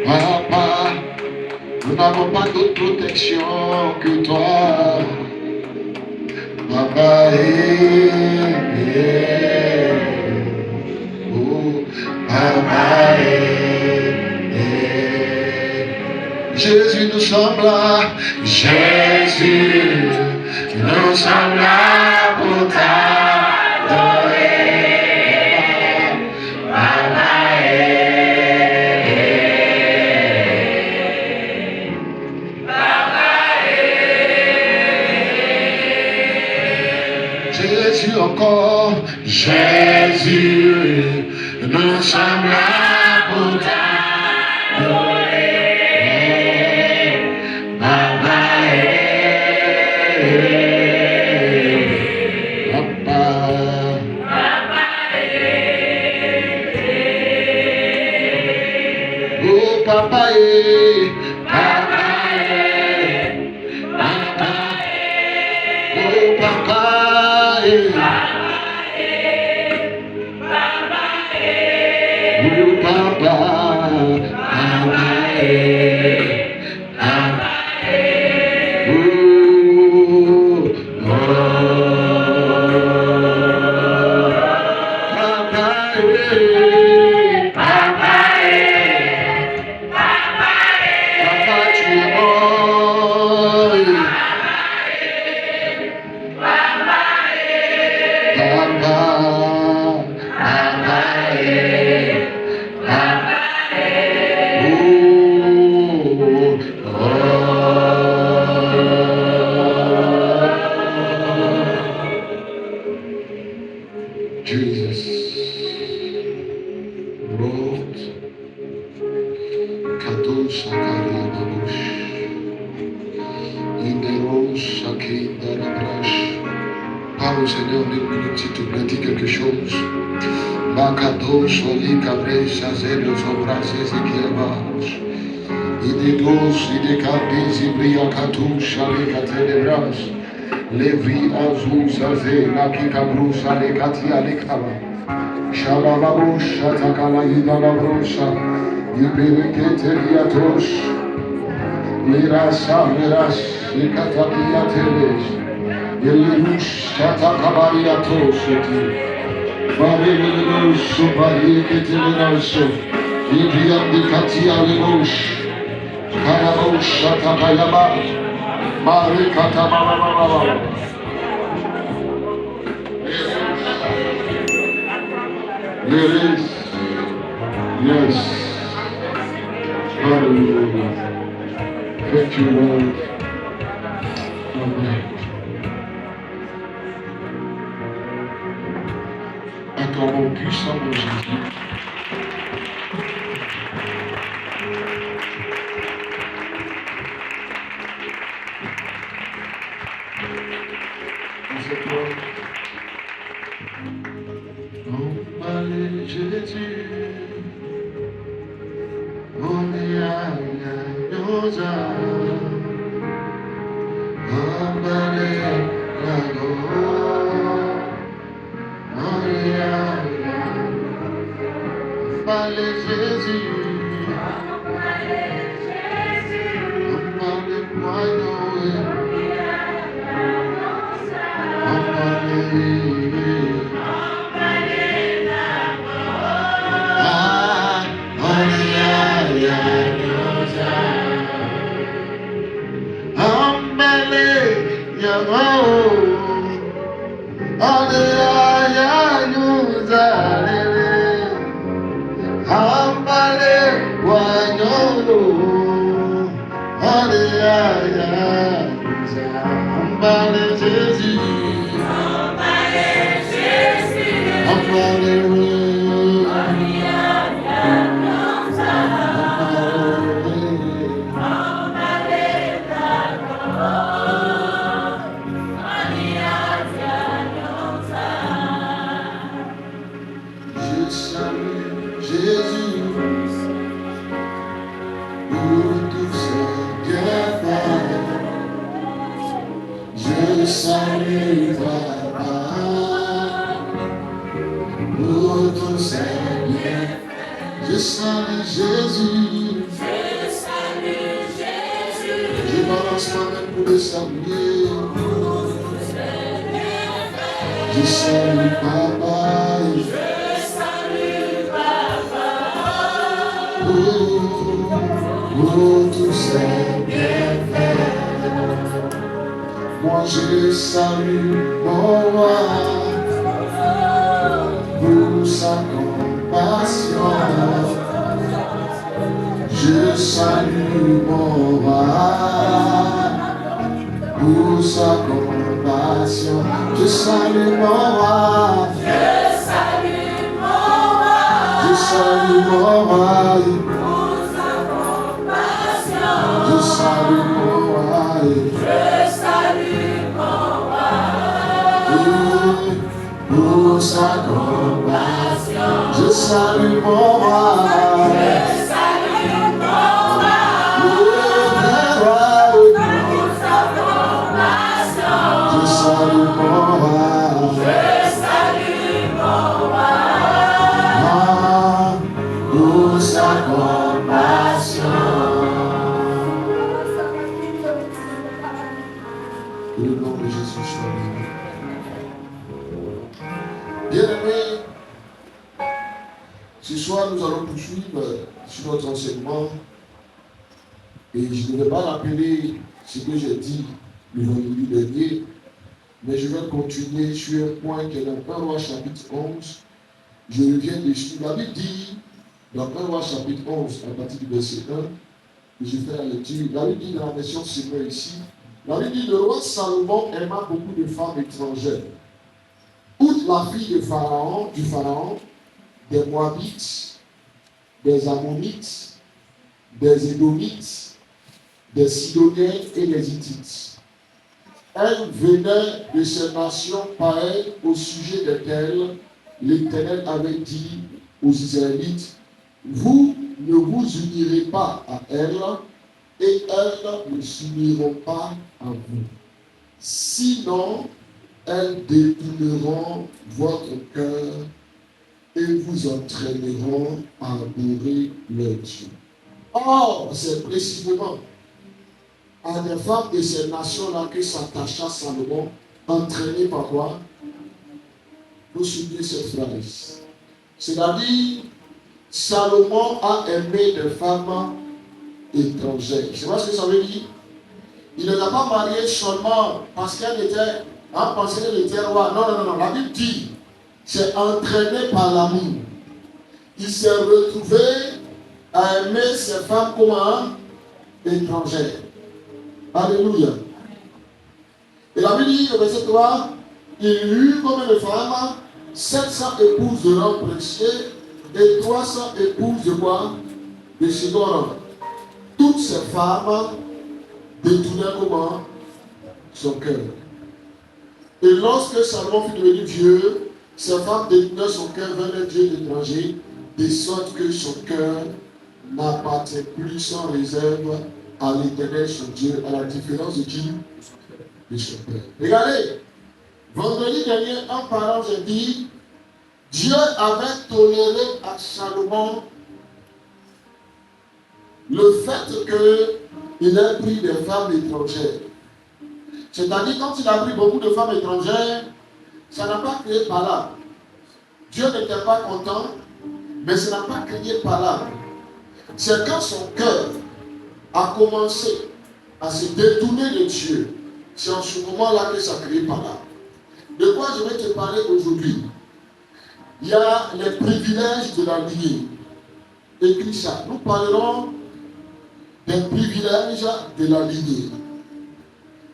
Papa, nous n'avons pas d'autre protection que toi. Papa, oh, Papa, Jésus, nous sommes là. Jésus, nous sommes là pour t'adorer. Papa, Jésus encore. Jésus, nous sommes là pour t'adorer. Papa, Papa, Papa, oh Papa, oh Papa, Parle au Seigneur en une minute si tu me dis quelque chose. Macado, Soli, Cabré, Chazé, le Zobra, Zézékiabas. Idegos, Idekabis, Ibriakatou, Chale, Katelebras. Levi, Azou, Zazé, Laki, Cabrou, Chale, Kati, Alekaba. Shalababouch, Atakala, Idalabrosha. Ibelekete, Liatos. Lirasa, Liras, Ikatabiateles. Elirush, Atakabayatos, Marinos, Subariketeleraso, Idiam de Katia Lemosh, Karabosh, Atakayama, Marikatababa. Yes. Hallelujah. Thank you, Lord. Amen. Acclamons puissant mon Jésus. Jésus, on est à nos âmes, emballé la gloire, on est à emballé Jésus, emballé moyen, emballé. Je salue Jésus. Je balance ma main pour le saluer. Je salue Papa. Oh, tout c'est bien fait. Moi je salue mon roi pour sa compassion. Je salue mon roi pour sa compassion. Je salue mon roi. Je salue mon roi. Je salue mon roi. Pour sa compassion. Je salue mon roi. Bien-aimés, ce soir nous allons poursuivre sur notre enseignement et je ne vais pas rappeler ce que j'ai dit le vendredi dernier, mais je vais continuer sur un point qui est dans 1 Roi chapitre 11. Je reviens dessus. La Bible dit dans 1 Roi chapitre 11 à partir du verset 1, et je fais la lecture. La Bible dit dans la version Semeur ici, la Bible dit le roi Salomon aima beaucoup de femmes étrangères. Outre la fille du Pharaon, des Moabites, des Ammonites, des Édomites, des Sidoniens et des Hittites. Elle venait de ces nations pareilles au sujet desquelles l'Éternel avait dit aux Israélites, vous ne vous unirez pas à elle et elles ne s'uniront pas à vous. Sinon, elles détourneront votre cœur et vous entraîneront à adorer leur Dieu. Or, c'est précisément à des femmes de ces nations-là que s'attacha Salomon, entraîné par quoi? Pour souligner cette phrase. C'est-à-dire, Salomon a aimé des femmes étrangères. C'est pas ce que ça veut dire? Il ne l'a pas mariée seulement parce qu'elle était roi. Non. La Bible dit, c'est entraîné par l'amour. Il s'est retrouvé à aimer ces femmes comme étrangères. Alléluia. Et la Bible dit, au verset 3, il eut combien de femmes? 700 épouses de rang précieux et 300 épouses de quoi? De second rang. Toutes ces femmes détournaient comment? Son cœur. Et lorsque Salomon fut devenu vieux, ces femmes détournaient son cœur vers un Dieu étranger, de sorte que son cœur n'appartient plus sans réserve à l'Éternel son Dieu, à la différence de qui? De son père. Regardez, vendredi dernier, en parlant, j'ai dit, Dieu avait toléré à Salomon le fait qu'il ait pris des femmes étrangères. C'est-à-dire, quand il a pris beaucoup de femmes étrangères, ça n'a pas créé par là. Dieu n'était pas content, mais ça n'a pas créé par là. C'est quand son cœur a commencé à se détourner de Dieu. C'est en ce moment-là que ça a créé par là. De quoi je vais te parler aujourd'hui? Il y a les privilèges de la lignée. Écris ça. Nous parlerons des privilèges de la lignée.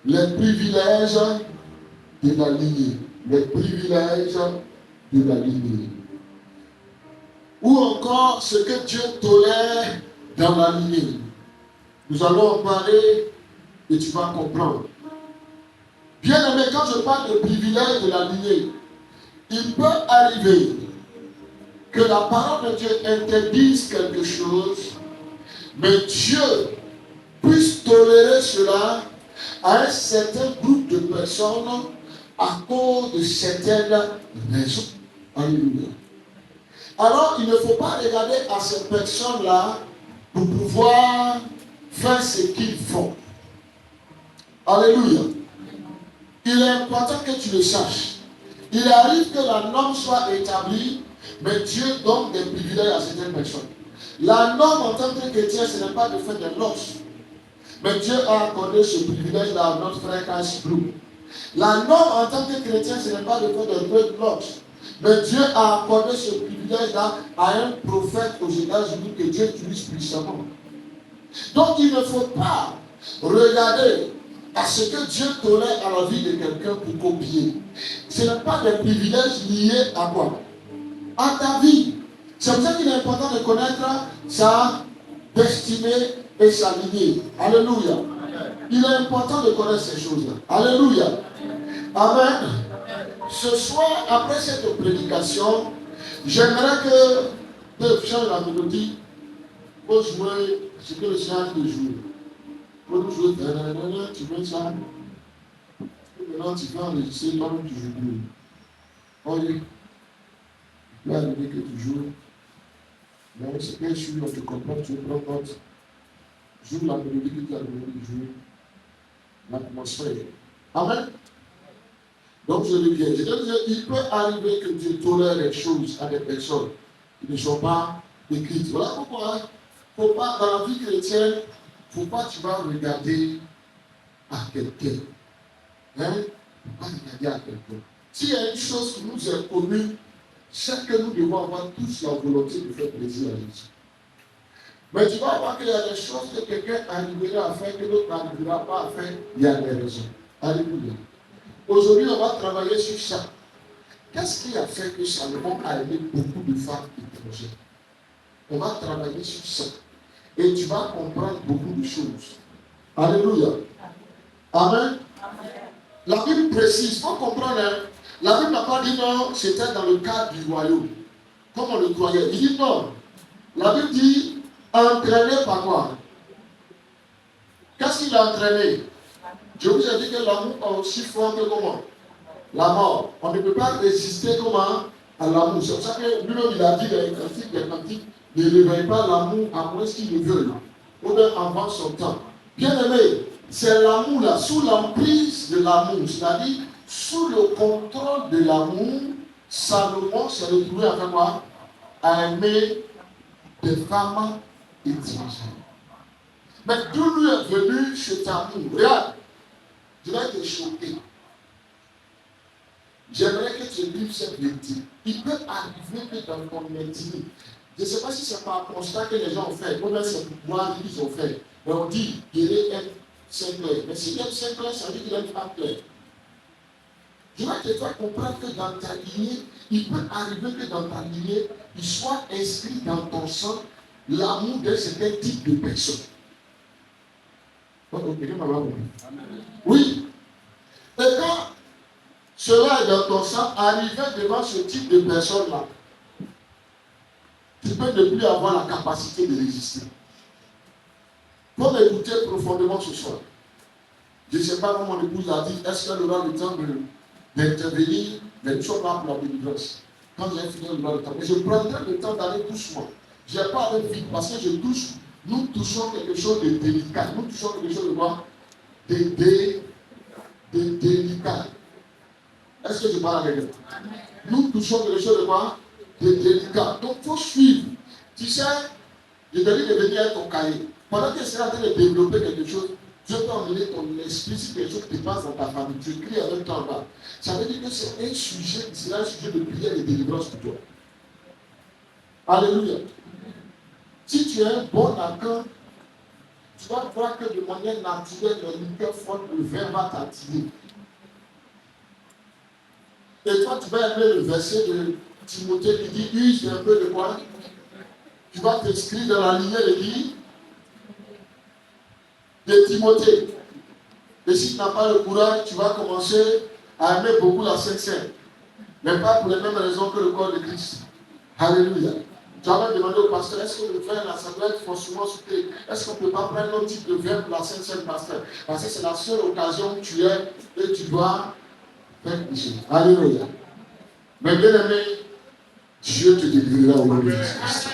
Les privilèges de la lignée. Les privilèges de la lignée. Ou encore ce que Dieu tolère dans la lignée. Nous allons en parler et tu vas comprendre. Bien aimé, quand je parle de privilèges de la lignée, il peut arriver que la parole de Dieu interdise quelque chose, mais Dieu puisse tolérer cela à un certain groupe de personnes à cause de certaines raisons. Alléluia. Alors, il ne faut pas regarder à ces personnes-là pour pouvoir faire ce qu'ils font. Alléluia. Il est important que tu le saches. Il arrive que la norme soit établie, mais Dieu donne des privilèges à certaines personnes. La norme en tant que chrétien, ce n'est pas de faire des noces. Mais Dieu a accordé ce privilège-là à notre frère Cass Blue. La norme en tant que chrétien, ce n'est pas de faire des dreadlocks. Mais Dieu a accordé ce privilège-là à un prophète aux États-Unis que Dieu utilise puissamment. Donc il ne faut pas regarder à ce que Dieu tolère à la vie de quelqu'un pour copier. Ce n'est pas des privilèges liés à quoi? À ta vie. C'est pour ça qu'il est important de connaître sa destinée et sa lignée. Alléluia. Il est important de connaître ces choses-là. Alléluia. Amen. Ce soir, après cette prédication, j'aimerais que Dave change la mélodie pour jouer ce que le Seigneur a dit de jouer. Pour nous jouer, tu mets ça. Et maintenant, tu vas enregistrer, toi-même tu joues plus. Oui. Là, il dit que tu joues. Mais c'est bien sûr, on te comprend, tu prends note. Joue la mélodie que tu as demandé de jouer. L'atmosphère. Amen. Donc je reviens. Je dis, il peut arriver que Dieu tolère les choses à des personnes qui ne sont pas écrites. Voilà pourquoi il ne faut pas, dans la vie chrétienne, il ne faut pas que tu vas regarder à quelqu'un. Hein? Il ne faut pas regarder à quelqu'un. S'il y a une chose qui nous est commune, c'est que nous devons avoir tous la volonté de faire plaisir à Jésus. Mais tu vas voir qu'il y a des choses que quelqu'un arrivera à faire que l'autre n'arrivera pas à faire. Il y a des raisons. Alléluia. Aujourd'hui, on va travailler sur ça. Qu'est-ce qui a fait que Salomon a aimé beaucoup de femmes étrangères? On va travailler sur ça. Et tu vas comprendre beaucoup de choses. Alléluia. Amen. La Bible précise, il faut comprendre, hein? La Bible n'a pas dit non, c'était dans le cadre du royaume. Comme on le croyait. Il dit non. La Bible dit entraîné par quoi? Qu'est-ce qu'il a entraîné? Je vous ai dit que l'amour est aussi fort que comment? La mort. On ne peut pas résister comment? À l'amour. C'est pour ça que lui-même il a dit dans les cantiques, ne réveille pas l'amour à moins qu'il le veuille. Ou bien avant son temps. Bien aimé, c'est l'amour là, sous l'emprise de l'amour, c'est-à-dire sous le contrôle de l'amour, Salomon s'est retrouvé à faire quoi? À aimer des femmes étrangères. Mais d'où lui est venu cet amour? Regarde, je vais te choquer. J'aimerais que tu lises cette vérité. Il peut arriver que dans ton intimité, je ne sais pas si c'est par constat que les gens ont fait, ou bien c'est pour moi qu'ils ont fait. Mais on dit, il est Sinclair. Mais s'il aime Sinclair, ça veut dire qu'il aime pas clair. Je vais te faire comprendre que dans ta lignée, il peut arriver que dans ta lignée, il soit inscrit dans ton sang l'amour d'un certain type de personne. Oui. Et quand cela est dans ton sang, arriver devant ce type de personne-là, tu peux ne plus avoir la capacité de résister. Il faut m'écouter profondément ce soir. Je ne sais pas comment mon épouse a dit, est-ce qu'elle aura le temps d'intervenir, mais nous sommes là pour la délivrance. Quand j'ai fini, on aura le temps. Mais je prendrai le temps d'aller doucement. Je n'ai pas aller vite parce que nous touchons quelque chose de délicat. Nous touchons quelque chose de quoi? De délicat. Est-ce que je parle avec vous? Nous touchons quelque chose de quoi? De délicat. Donc il faut suivre. Tu sais, je te dis de venir avec ton cahier. Pendant que tu es en train de développer quelque chose, Dieu peut emmener ton esprit si quelque chose te passe dans ta famille. Tu cries en même temps là. Ça veut dire que c'est un sujet de prière et de délivrance pour toi. Alléluia. Si tu es un bon accueil, tu vas voir que de manière naturelle, le cœur fort, le vin va t'attirer. Et toi, tu vas aimer le verset de Timothée qui dit, use un peu de quoi? Tu vas t'inscrire dans la lignée de Timothée. Et si tu n'as pas le courage, tu vas commencer à aimer beaucoup la Sainte Seine. Mais pas pour les mêmes raisons que le corps de Christ. Alléluia. Tu vas demander au pasteur, est-ce que le vin là, ça doit être forcément sucré? Est-ce qu'on ne peut pas prendre un autre type de vin pour la Sainte Seine, pasteur? Parce que c'est la seule occasion où tu es et tu dois faire des choses. Alléluia. Mais bien aimé, Dieu te délivrera au nom de Jésus.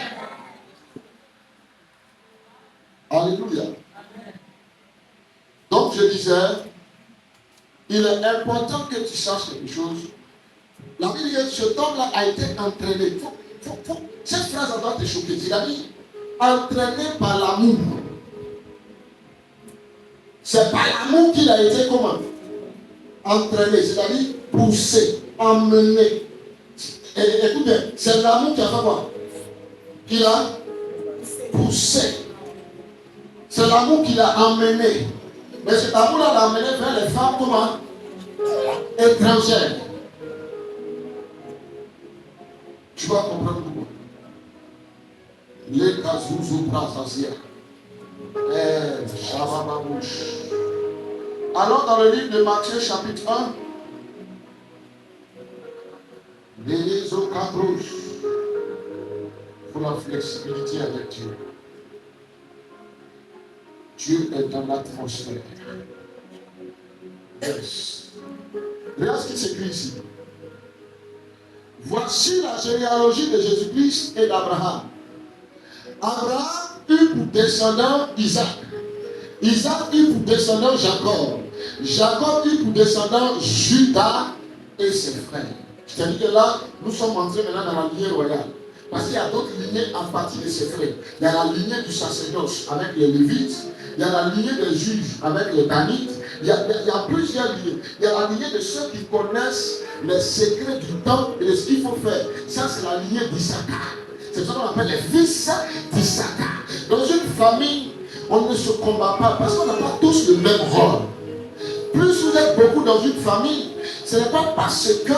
Alléluia. Donc je disais, il est important que tu saches quelque chose. La Bible dit que cet homme-là a été entraîné. Cette phrase doit te choquer. Il a dit, entraîné par l'amour. C'est par l'amour qu'il a été comment? Entraîné, c'est-à-dire poussé, emmené. Écoutez, c'est l'amour qui a fait quoi? Qu'il a poussé. C'est l'amour qui l'a emmené. Mais cet amour-là l'a emmené vers les femmes comment? Étrangères. Tu vas comprendre pourquoi. Les Kazouzou Brasasia. Alors dans le livre de Matthieu chapitre 1, les Ocabrouches pour la flexibilité avec Dieu. Dieu est dans l'atmosphère. Yes. Regarde ce qui s'écrit ici. Voici la généalogie de Jésus-Christ et d'Abraham. Abraham eut pour descendant Isaac. Isaac eut pour descendant Jacob. Jacob eut pour descendant Judas et ses frères. C'est-à-dire que là, nous sommes entrés maintenant dans la lignée royale. Parce qu'il y a d'autres lignées en partie de ses frères. Il y a la lignée du sacerdoce avec les Lévites. Il y a la lignée des juges avec les Danites. Il y a plusieurs lignées. Il y a la lignée de ceux qui connaissent les secrets du temps et de ce qu'il faut faire. Ça, c'est la lignée d'Issachar. C'est ce qu'on appelle les fils d'Issachar. Dans une famille, on ne se combat pas parce qu'on n'a pas tous le même rôle. Plus vous êtes beaucoup dans une famille, ce n'est pas parce que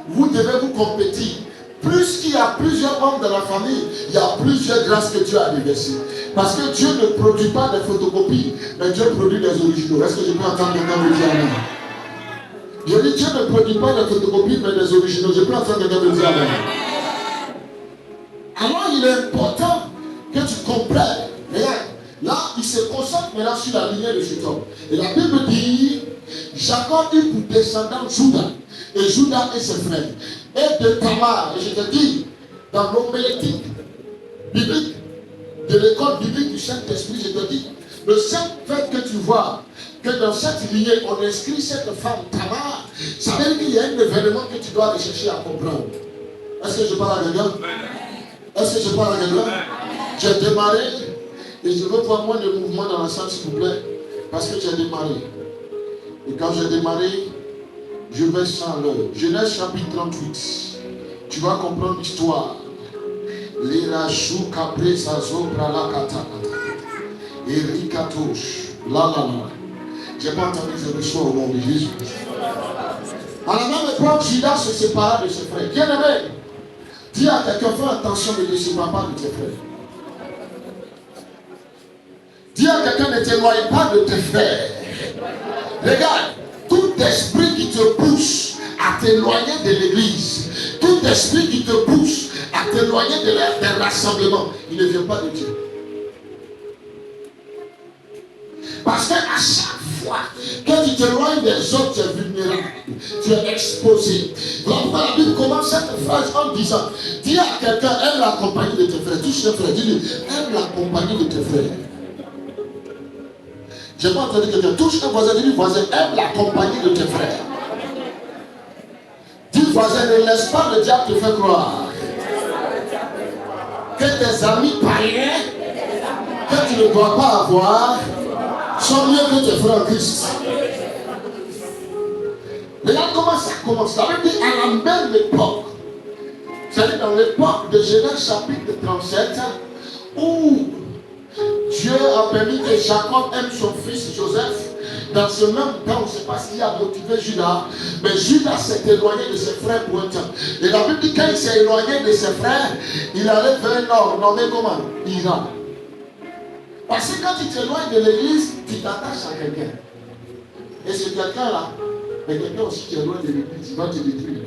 vous devez vous compétir. Plus qu'il y a plusieurs membres dans la famille, il y a plusieurs grâces que Dieu a déversées. Parce que Dieu ne produit pas des photocopies, mais Dieu produit des originaux. Est-ce que je peux entendre quelqu'un me dire amen? Je dis Dieu ne produit pas des photocopies, mais des originaux. Je peux entendre quelqu'un me dire amen. Alors il est important que tu comprennes. Regarde, là, il se concentre maintenant sur la lignée de cet homme. Et la Bible dit, Jacob eut pour descendant Judas. Et Judas et ses frères. Et de Tamar. Et je te dis, dans l'homélétique biblique, de l'école biblique du Saint-Esprit, je te dis, le seul fait que tu vois que dans cette lignée, on inscrit cette femme Tamar, ça veut dire qu'il y a un événement que tu dois rechercher à comprendre. Est-ce que je parle à quelqu'un? Est-ce que je parle à quelqu'un? J'ai démarré, et je veux voir moins de mouvement dans la salle, s'il vous plaît, parce que j'ai démarré. Et quand j'ai démarré, je vais sans l'heure. Genèse chapitre 38. Tu vas comprendre l'histoire. Les rachou capre sazo pralakata. Erikatouche. La. J'ai pas entendu que je reçois au nom de Jésus. À la même époque, Judas se sépara de ses frères. Bien aimé, dis à quelqu'un, fais attention, ne te sépare pas de tes frères. Dis à quelqu'un, ne t'éloigne pas de tes frères. Regarde, tout esprit qui te pousse à t'éloigner de l'église, tout esprit qui te pousse à t'éloigner des rassemblements, il ne vient pas de Dieu. Parce qu'à chaque fois que tu t'éloignes des autres, tu es vulnérable, tu es exposé. Voilà pourquoi la Bible commence cette phrase en disant, dis à quelqu'un, aime la compagnie de tes frères. Touche tes frères, dis-lui, aime la compagnie de tes frères. Je n'ai pas entendu quelqu'un, touche un voisin, dis-lui, voisin, aime la compagnie de tes frères. Dis voisin, ne laisse pas le diable te faire croire que tes amis païens que tu ne dois pas avoir sont mieux que tes frères en Christ. Regarde comment ça commence. Ça veut dire à la même époque. C'est-à-dire dans l'époque de Genèse chapitre 37, où Dieu a permis que Jacob aime son fils Joseph. Dans ce même temps, on ne sait pas ce qui a motivé Judas, mais Judas s'est éloigné de ses frères pour un temps. Et la Bible dit qu'il s'est éloigné de ses frères, il allait vers un nord, nommé comment? Iran. Parce que quand tu t'éloignes de l'église, tu t'attaches à quelqu'un. Et ce quelqu'un-là, mais quelqu'un aussi qui est loin de l'église, il va te détruire.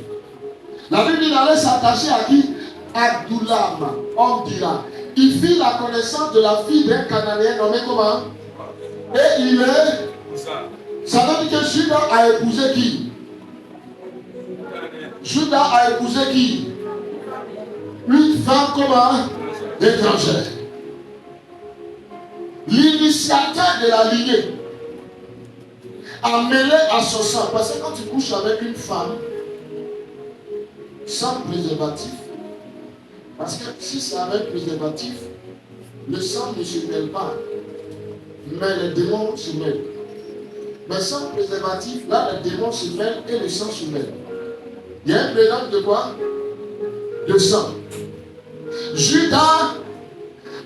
La Bible dit qu'il allait s'attacher à qui? Abdullam, homme d'Iran. Il fit la connaissance de la fille d'un Cananéen nommé comment? Et il est... Ça veut dire que Judas a épousé qui? Judas a épousé qui? Une femme comment? Étrangère. L'initiateur de la lignée a mêlé à son sang. Parce que quand tu couches avec une femme sans préservatif, parce que si c'est avec préservatif, le sang ne se mêle pas, mais les démons se mêlent. Mais sans préservatif, là, les démons se mêlent et le sang se mêle. Il y a un mélange de quoi? De sang. Judas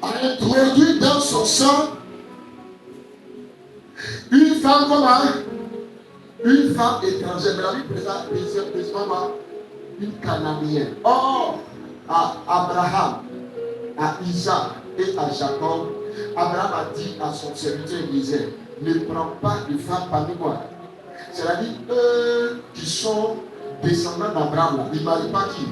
a introduit dans son sang une femme comment? Une femme étrangère. Mais la Bible présente une Cananéenne. Or, à Abraham, à Isaac et à Jacob, Abraham a dit à son serviteur Élisée, ne prends pas de femme parmi moi. C'est-à-dire eux qui sont descendants d'Abraham, ils ne marient pas qui?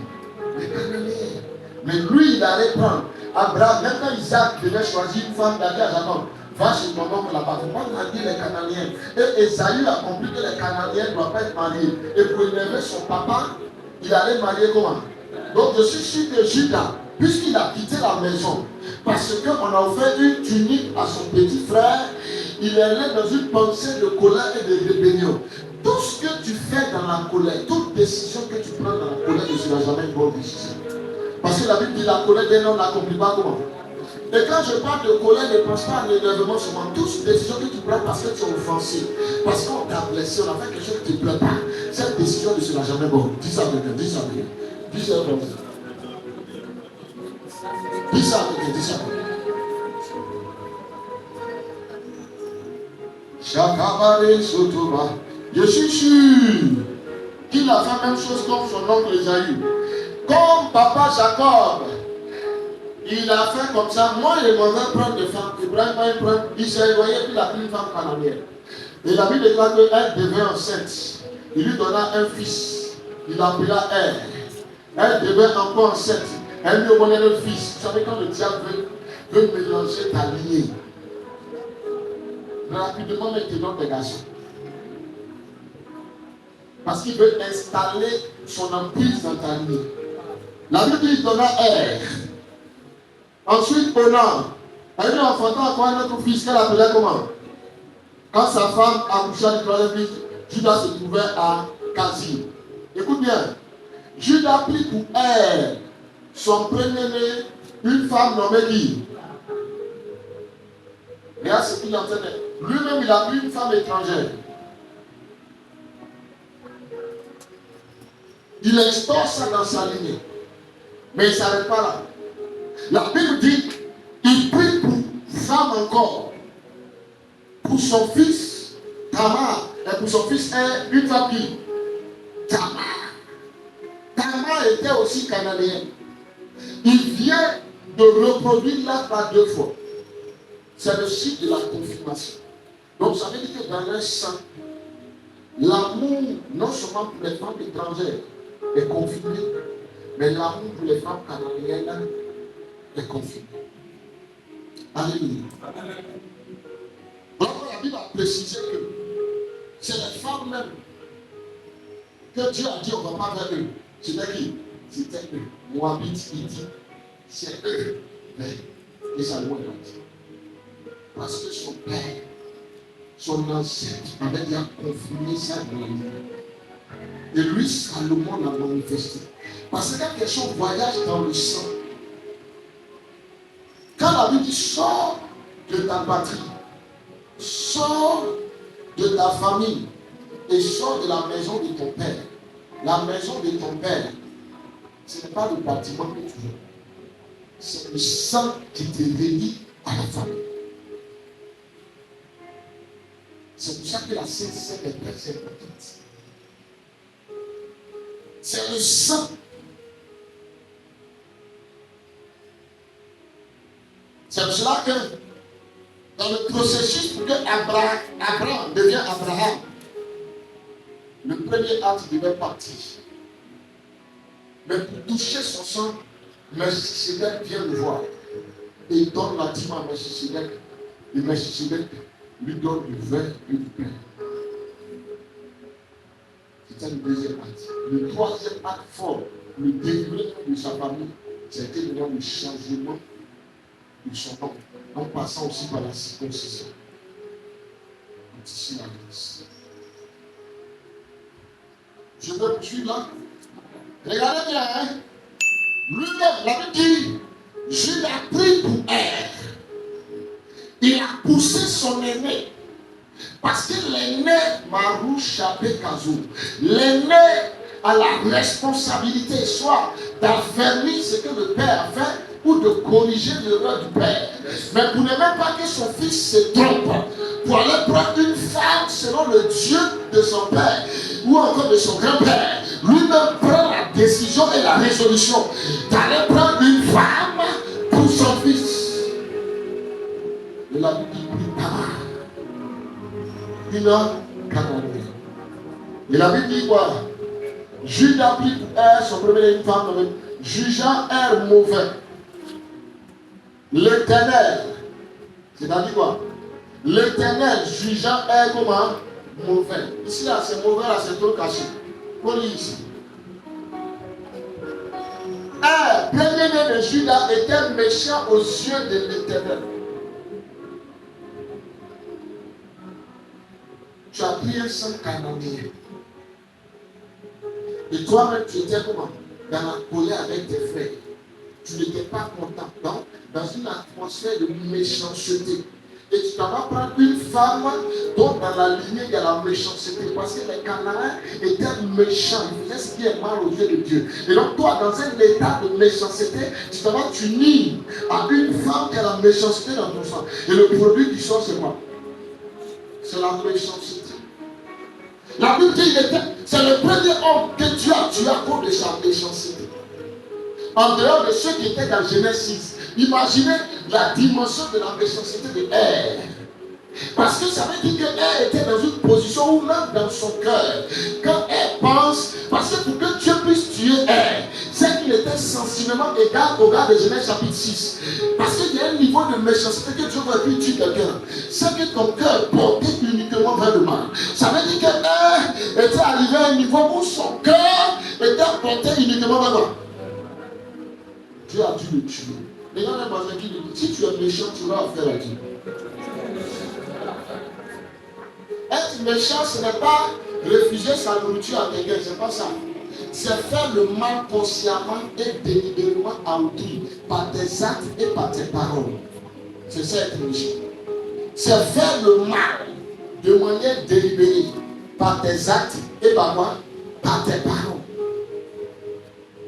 Les Cananéens. Mais lui, il allait prendre Abraham. Même quand Isaac devait choisir une femme d'aller à Jacob, va chez ton oncle là-bas. Moi, on a dit les Cananéens. Et Esaü a compris que les Cananéens ne doivent pas être mariés. Et pour énerver son papa, il allait marier comment? Donc je suis sûr que Judas, puisqu'il a quitté la maison, parce qu'on a offert une tunique à son petit frère, il est allé dans une pensée de colère et de rébellion. Tout ce que tu fais dans la colère, toute décision que tu prends dans la colère ne sera jamais une bonne décision. Parce que la Bible dit la colère d'un homme n'accomplit pas comment? Et quand je parle de colère, ne pense pas à l'énervement seulement. Toute décision que tu prends parce que tu es offensé, parce qu'on t'a blessé, on a fait quelque chose qui ne te plaît pas, cette décision ne sera jamais bonne. Dis ça avec dis ça avec dis ça avec dis ça avec dis ça avec Chakabare Sotoba. Je suis sûr qu'il a fait la même chose comme son oncle Esaü. Comme papa Jacob, il a fait comme ça. Moi, il m'avait prendre des femmes. Il s'est éloigné, puis il a pris une femme cananéenne. Et la Bible déclare qu'elle devait enceinte. Il lui donna un fils. Il l'appela Elle. Elle devait encore enceinte. Elle lui donna le fils. Vous savez, quand le diable veut mélanger ta lignée, rapidement, il te donne des garçons. Parce qu'il veut installer son emprise dans ta lignée. La Bible dit qu'il donna Elle. Ensuite, Onan. Elle lui enfantant encore un autre fils qu'elle appelait comment? Quand sa femme accoucha du troisième fils, Judas se trouvait à Kasi. Écoute bien. Judas prit pour elle, son premier-né, une femme nommée qui? Regarde ce qu'il entendait. Lui-même, il a pris une femme étrangère. Il instaure ça dans sa lignée. Mais il ne s'arrête pas là. La Bible dit, il prit pour femme encore, pour son fils, Tamar, et pour son fils, une femme qui? Tamar. Tamar était aussi cananéenne. Il vient de reproduire là par deux fois. C'est le cycle de la confirmation. Donc ça veut dire que dans un sang, l'amour, non seulement pour les femmes étrangères, est confirmé, mais l'amour pour les femmes cananéennes est confirmé. Alléluia. Donc la Bible a précisé que c'est les femmes même que Dieu a dit on ne va pas vers eux. C'était qui? C'était eux. Moabite, il dit, c'est eux. Et Salomon a dit. Parce que son père, son ancêtre avait déjà confirmé ça dans la vie. Et lui, Salomon l'a manifesté. Parce que quand quelque chose voyage dans le sang, quand la Bible dit sors de ta patrie, sors de ta famille et sors de la maison de ton père. La maison de ton père, ce n'est pas le bâtiment que tu veux. C'est le sang qui te relie à la famille. C'est pour ça que la Sainte Seine est très importante. C'est le sang. C'est pour cela que dans le processus pour que Abraham devienne Abraham, le premier acte devait partir. Mais pour toucher son sang, Melchisedec vient le voir. Et il donne la dîme à Melchisedec. Et Melchisedec lui donne du vin et du pain. C'était le deuxième acte. Le troisième acte fort, le délivrement de sa famille, C'était le nom du changement de son nom, en passant aussi par la circoncision. Donc, ici, la grâce. Je vais poursuivre là. Regardez bien, hein. Lui-même, la Bible dit, Judas a pris pour air. Il a poussé son aîné. Parce que l'aîné, Marou Chapé Kazou, l'aîné a la responsabilité, soit d'affermir ce que le père a fait, ou de corriger l'erreur du père. Mais pour ne même pas que son fils se trompe, pour aller prendre une femme selon le Dieu de son père, ou encore de son grand-père, lui-même prend la décision et la résolution d'aller prendre une femme pour son fils. Et la Bible dit plus tard, une Cananéenne. Et la Bible dit quoi? Judas prit pour elle son premier une femme nommée, jugeant elle mauvais. L'Éternel, c'est-à-dire quoi? L'Éternel jugeant elle comment? Mauvais. Ici là, c'est mauvais, là, c'est trop caché. Qu'on lit ici. Un premier-né de Judas était méchant aux yeux de l'Éternel. Tu as pris un sang cananéen. Et toi-même, tu étais comment? Dans la colère avec tes frères. Tu n'étais pas content. Donc, dans une atmosphère de méchanceté. Et tu t'en vas prendre une femme dont dans la lignée il y a la méchanceté. Parce que les Cananéens étaient méchants. Ils faisaient ce qui est mal aux yeux de Dieu. Et donc toi, dans un état de méchanceté, tu t'en vas t'unir à une femme qui a la méchanceté dans ton sang. Et le produit qui sort, c'est quoi? C'est la méchanceté. La Bible dit c'est le premier homme que Dieu a tué à cause de sa méchanceté. En dehors de ceux qui étaient dans Genèse 6. Imaginez la dimension de la méchanceté de Ève. Parce que ça veut dire qu'elle était dans une position où même dans son cœur, quand elle pense, parce que pour que Dieu puisse tuer Ève, c'est qu'il était sensiblement égal au gars de Genèse chapitre 6. Parce qu'il y a un niveau de méchanceté que Dieu va tuer quelqu'un. C'est que ton cœur portait uniquement vers le mal. Ça veut dire qu'Ève était arrivée à un niveau où son cœur était porté uniquement vers le mal. Dieu a dû le tuer. Regarde un voisin qui dit, si tu es méchant, tu vas faire à Dieu. Être méchant, ce n'est pas refuser sa nourriture à quelqu'un, c'est pas ça. C'est faire le mal consciemment et délibérément à autrui, par tes actes et par tes paroles. C'est ça être méchant. C'est faire le mal de manière délibérée, par tes actes et par quoi? Par tes paroles.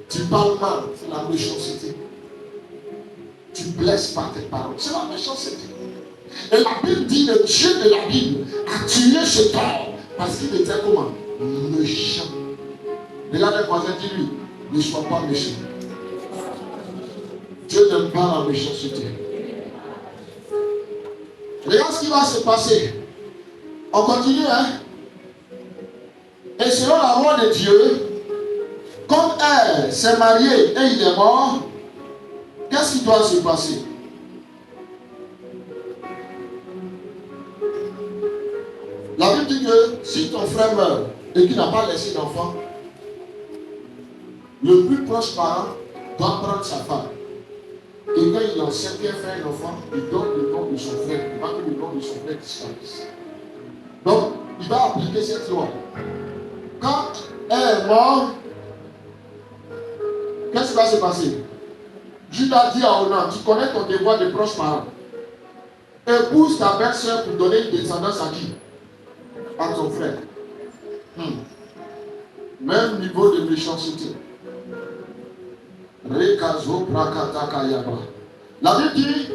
Tu parles mal, c'est la méchanceté. Tu blesses par tes paroles, c'est la méchanceté. Et la Bible dit, le Dieu de la Bible a tué cet homme parce qu'il était comment? Méchant. Regarde le voisin, dis-lui, ne sois pas méchant. Dieu n'aime pas la méchanceté. Regarde ce qui va se passer. On continue, hein? Et selon la loi de Dieu, comme elle s'est mariée et il est mort, qu'est-ce qui doit se passer? La Bible dit que si ton frère meurt et qu'il n'a pas laissé d'enfant, le plus proche parent doit prendre sa femme. Et quand il est ancien qu'il a fait un enfant, il donne le nom de son frère. Il va que le nom de son frère disparaisse. Donc, il va appliquer cette loi. Quand elle est morte, qu'est-ce qui va se passer? Judas dit à Onan, tu connais ton devoir de proche parent. Épouse ta belle-sœur pour donner une descendance à qui? À ton frère. Même niveau de méchanceté. La Bible dit,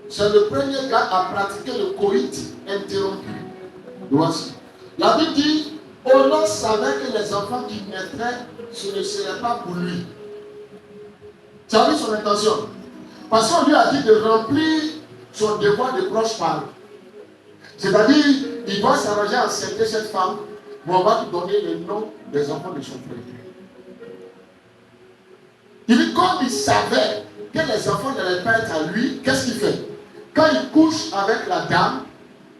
c'est le premier gars à pratiquer le coït interrompu. Voici. La Bible dit, Onan savait que les enfants qu'il naîtraient, ce ne serait pas pour lui. Tu as vu son intention? Parce qu'on lui a dit de remplir son devoir de proche parent. C'est-à-dire, il doit s'arranger à accepter cette femme, mais on va lui donner le nom des enfants de son frère. Il dit, comme il savait que les enfants n'allaient pas être à lui, qu'est-ce qu'il fait? Quand il couche avec la dame,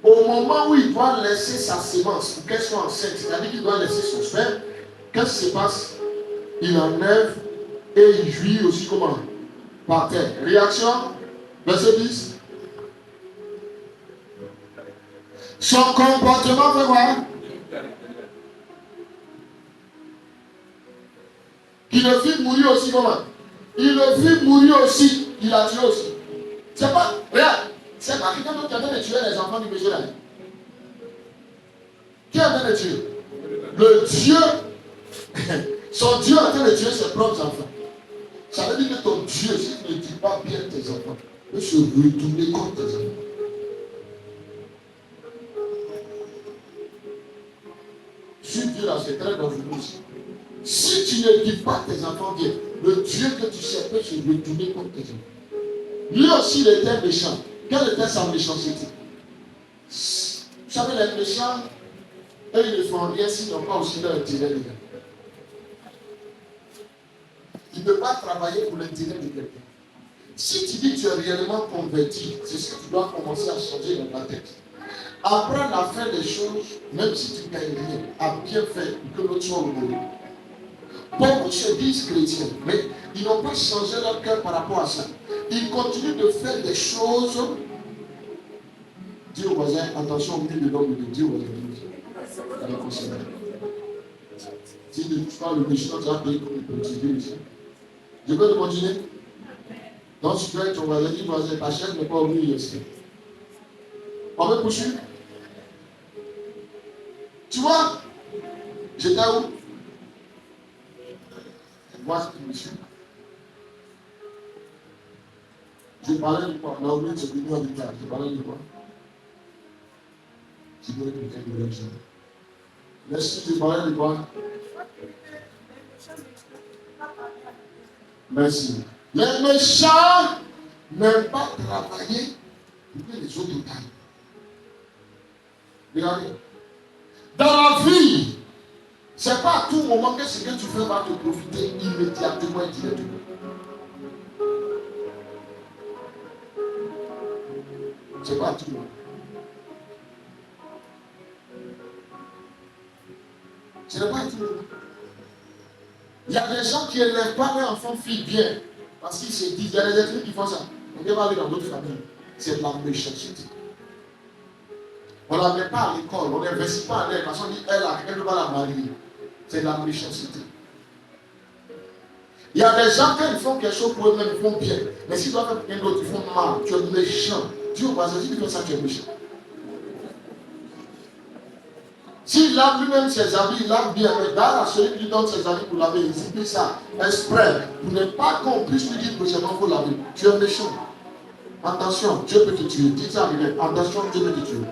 au moment où il doit laisser sa sémence pour qu'elle soit enceinte, c'est-à-dire qu'il doit laisser son sperme, qu'est-ce qui se passe? Il enlève et il jouit aussi comment? Par terre. Réaction, verset 10. Son comportement fait quoi? Il le fit mourir aussi comment? Il le fit mourir aussi. Il a tué aussi. C'est pas, regarde, c'est pas quelqu'un d'autre qui est en train de tuer les enfants du péché là. Qui est en train de tuer? Le Dieu, son Dieu est en train de tuer ses propres enfants. Ça veut dire que ton Dieu, si tu ne tues pas bien tes enfants, peut se retourner contre tes enfants. Si Dieu là, c'est très dangereux aussi. Si tu ne dis pas tes enfants bien, le Dieu que tu sais peut se retourner contre tes enfants. Lui aussi, il était méchant. Quelle était sa méchanceté? Vous savez, les méchants, eux, ils ne font rien s'ils n'ont pas aussi leur intérêt. Il ne peut pas travailler pour l'intérêt de quelqu'un. Si tu dis que tu es réellement converti, c'est ce que tu dois commencer à changer dans ta tête. Apprendre à faire des choses, même si tu ne gagnes rien, à bien faire pour que l'autre soit honoré. Beaucoup se disent chrétiens, mais ils n'ont pas changé leur cœur par rapport à ça. Ils continuent de faire des choses. Dis au voisin, attention au milieu de l'homme de Dieu. Si tu ne touches pas le méchant, tu vas payer comme une petite ici. Je peux continuer? Donc, si tu es ton voisin, dis voisin, ta chaise n'est pas oubliée ici. On veut poursuivre? Tu vois? J'étais où? Moi, ce qui me suit. Je parlais de quoi? Naomi, c'est venu à l'État. Je parlais de quoi? Tu dois être quelqu'un de l'élection. Merci, tu parlais de quoi? Merci. Les méchants n'aiment pas travailler pour que les autres gagnent. Regardez. Dans la vie, c'est pas à tout moment que ce que tu fais va te profiter immédiatement et directement. C'est pas à tout moment. Ce n'est pas à tout moment. Il y a des gens qui n'élèvent pas leurs enfants filles bien. Parce qu'ils se disent, il y a des êtres qui font ça. On peut aller dans d'autres familles. C'est de la méchanceté. On ne la met pas à l'école, on n'investit pas en elle. Parce qu'on dit, elle ne va la marier. C'est de la méchanceté. Il y a des gens, quand ils font quelque chose pour eux-mêmes, ils font bien. Mais s'ils doivent faire pour quelqu'un d'autre, ils font mal. Tu es méchant. Dis au voisin, si tu fais ça, tu es méchant. S'il lave lui-même ses habits, il lave bien. Mais dans celui qui lui donne ses habits pour laver, il dit ça exprès. Pour ne pas qu'on puisse lui dire prochainement il faut laver. Tu es méchant. Attention, Dieu peut te tuer. Dis ça à lui-même. Attention, Dieu peut te tuer.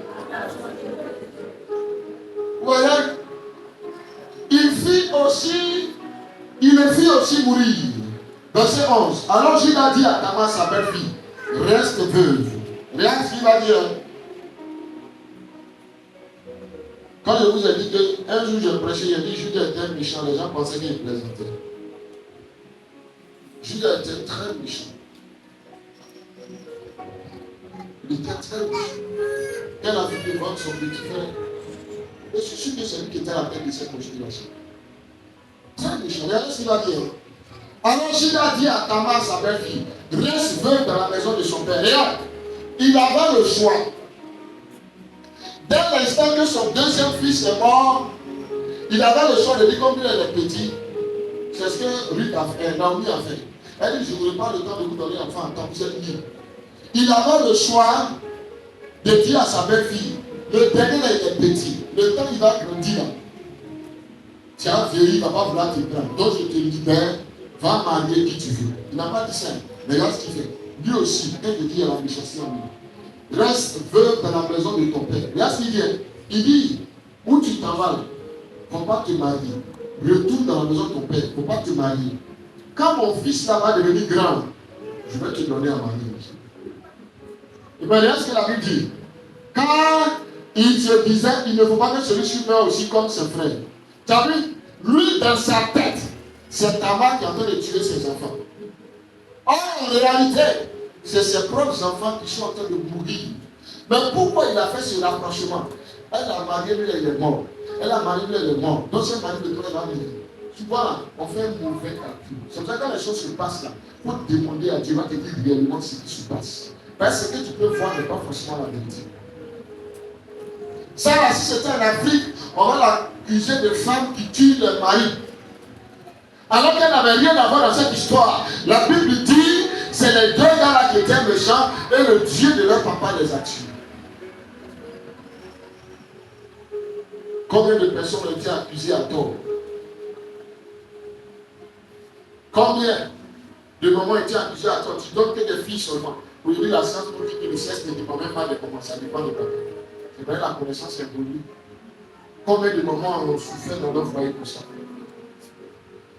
Vous voyez? Il le fit aussi mourir. Verset 11. Alors Judas dit à Tamar, sa belle-fille, reste veuve. Regarde ce qu'il va dire. Quand je vous ai dit qu'un jour j'ai prêché, j'ai dit Judas était méchant, les gens pensaient qu'il plaisantait. Judas était très méchant. Il était très méchant. Elle a vu devant son petit frère. Je suis sûr que c'est lui qui était à la tête de cette conspiration. Très méchant. Regardez ce qu'il va dire. Alors Judas dit à Tamar, sa belle-fille, reste veuve dans la maison de son père. Regarde, il avait le choix. Dès l'instant que son deuxième fils est mort, il avait le choix de dire comme il est petit. C'est ce que Ruth a fait, Naomi a fait. Elle dit, je ne voudrais pas le temps de vous donner enfant en tant que vous êtes libre. Il avait le choix de dire à sa belle-fille, le dernier là il est petit, le temps il va grandir. Tu as vieilli, il ne va pas vouloir te prendre. Donc je te libère, va marier qui tu veux. Il n'a pas dit ça. Mais regarde ce qu'il fait. Lui aussi, quand il dit, il y a la méchanceté en lui. Reste veuve dans la maison de ton père. Regarde ce qu'il vient. Il dit, où tu t'en vas, il ne faut pas te marier. Retourne dans la maison de ton père, il ne faut pas te marier. Quand mon fils là va devenir grand, je vais te donner à marier. Et bien regarde ce que la Bible dit. Quand il se disait, il ne faut pas que celui-ci meure aussi comme ses frères. Tu as vu, lui dans sa tête, c'est Tamar qui est en train de tuer ses enfants. Or, en réalité, c'est ses propres enfants qui sont en train de mourir. Mais pourquoi il a fait ce rapprochement? Elle a marié, lui, elle est mort. Elle a marié, lui, elle est mort. Donc, c'est marié de toi, elle va venir. Tu vois là, on fait un mauvais calcul. C'est pour ça que quand les choses se passent là, il faut demander à Dieu, va te dire réellement ce qui se passe. Parce que tu peux voir n'est pas forcément la vérité. Ça là, si c'était en Afrique, on va l'accuser de femmes qui tuent leur mari. Alors qu'elle n'avait rien à voir dans cette histoire. La Bible dit, c'est les deux gars-là qui étaient méchants et le Dieu de leur papa les a tués. Combien de personnes ont été accusées à tort? Combien de mamans ont été accusées à tort? Tu donnes que des filles seulement. Aujourd'hui, la science nous dit que le sexe ne dépend même pas de comment ça dépend de papa. C'est vrai, la connaissance est évolue. Combien de mamans ont souffert dans leur foyer pour ça?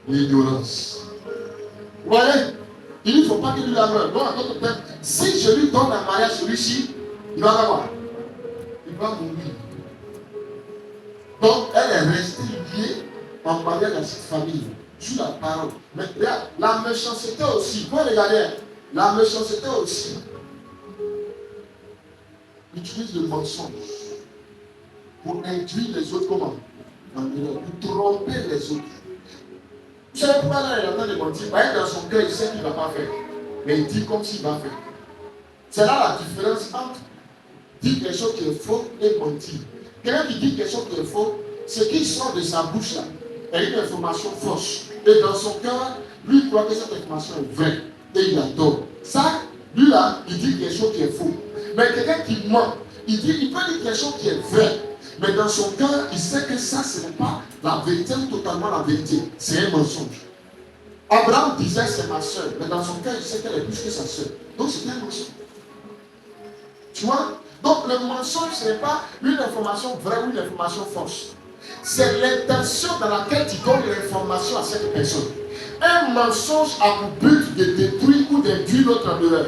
L'ignorance. Vous voyez? Il dit, il ne faut pas qu'il lui la meure. Non, en d'autres termes, si je lui donne un mariage celui-ci, il va avoir. Il va mourir. Donc, elle est restée liée en mariage à cette famille, sous la parole. Mais là, la méchanceté aussi, vous regardez, la méchanceté aussi utilise le mensonge pour induire les autres comment? En erreur, pour tromper les autres. Vous savez pourquoi là, il est en train de mentir? Parce que dans son cœur, il sait qu'il ne va pas faire. Mais il dit comme s'il va faire. C'est là la différence entre dire quelque chose qui est faux et mentir. Quelqu'un qui dit quelque chose qui est faux, ce qui sort de sa bouche là est une information fausse. Et dans son cœur, lui il croit que cette information est vraie. Et il a tort. Ça, lui là, il dit quelque chose qui est faux. Mais quelqu'un qui ment, il peut dire quelque chose qui est vrai. Mais dans son cœur, il sait que ça, ce n'est pas la vérité ou totalement la vérité. C'est un mensonge. Abraham disait c'est ma soeur, mais dans son cœur, il sait qu'elle est plus que sa soeur. Donc c'est un mensonge. Tu vois? Donc le mensonge, ce n'est pas une information vraie ou une information fausse. C'est l'intention dans laquelle tu donnes l'information à cette personne. Un mensonge a pour but de détruire ou d'induire l'autre en erreur.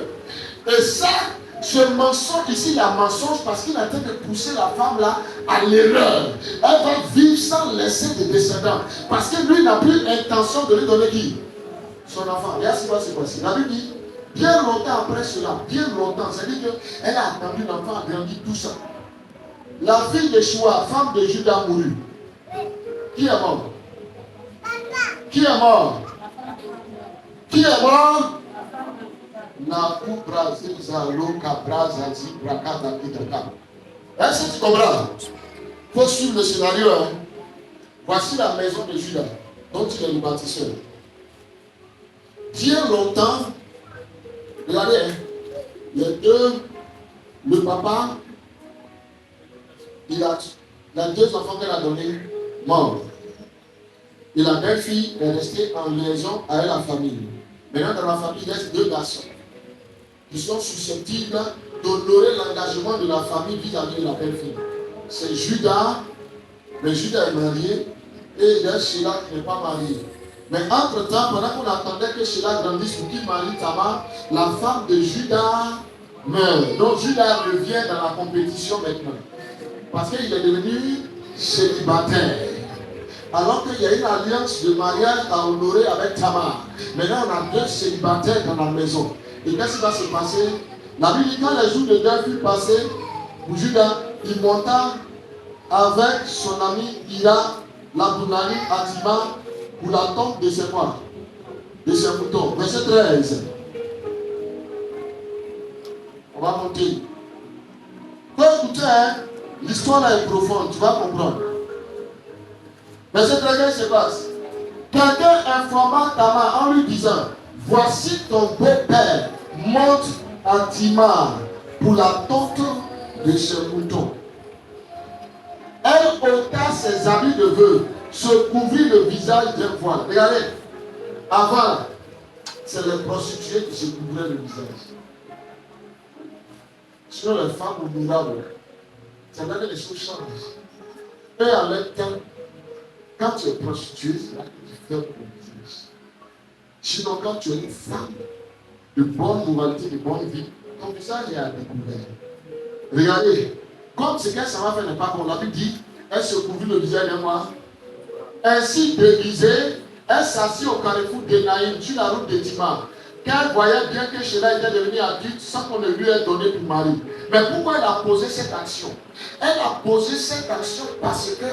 Et ça, ce mensonge ici, il a mensonge parce qu'il a tenté de pousser la femme là à l'erreur. Elle va vivre sans laisser de descendants. Parce que lui n'a plus l'intention de lui donner qui? Son enfant. Regarde ce qui va se passer. La Bible dit, bien longtemps après cela, bien longtemps, c'est-à-dire qu'elle a attendu l'enfant a grandi, tout ça. La fille de Choua, femme de Judas, mourut. Qui est mort? Qui est mort? Qui est mort? Est-ce que tu comprends? Il faut suivre le scénario. Hein? Voici la maison de Judas, dont il est le bâtisseur. Bien longtemps, regardez, hein, les deux, le papa, il a deux enfants qu'elle a donnés morts. Et la belle-fille est restée en liaison avec la famille. Maintenant, dans la famille, il reste deux garçons qui sont susceptibles d'honorer l'engagement de la famille vis-à-vis de la belle-fille. C'est Judas, mais Judas est marié, et il y a Sheila qui n'est pas marié. Mais entre-temps, pendant qu'on attendait que Sheila grandisse pour qu'il marie Tamar, la femme de Judas meurt. Donc Judas revient dans la compétition maintenant. Parce qu'il est devenu célibataire. Alors qu'il y a une alliance de mariage à honorer avec Tamar. Maintenant, on a deux célibataires dans la maison. Et qu'est-ce qui va se passer? La Bible dit, quand les jours de deuil furent passés, pour Judas, il monta avec son ami Ira, l'Abounani, à Tima, pour la tombe de ses quoi? De ses moutons. Verset 13. On va monter. Faut écouter, hein? L'histoire là est profonde, tu vas comprendre. Verset 13, qu'est-ce qui se passe? Quelqu'un informa Tamar en lui disant, voici ton beau-père monte à Timar pour la tonte de ses moutons. Elle ôta ses habits de veuve, se couvrit le visage d'un voile. Regardez, avant, c'est les prostituées qui se couvraient le visage. Sinon, les femmes au miracle, c'est là que les choses changent. Et en leur temps, quand tu es prostituée, c'est là que tu fais pour le visage. Sinon, quand tu es une femme de bonne moralité, de bonne vie, ton visage est à découvert. Regardez, comme ce qu'elle s'en va faire n'est pas bon, la Bible dit, elle se couvrit le visage d'un mois. Ainsi déguisée, elle s'assit au carrefour d'Enaïm sur la route de Timar. Car elle voyait bien que Sheila était devenue adulte sans qu'on ne lui ait donné pour mari. Mais pourquoi elle a posé cette action? Elle a posé cette action parce que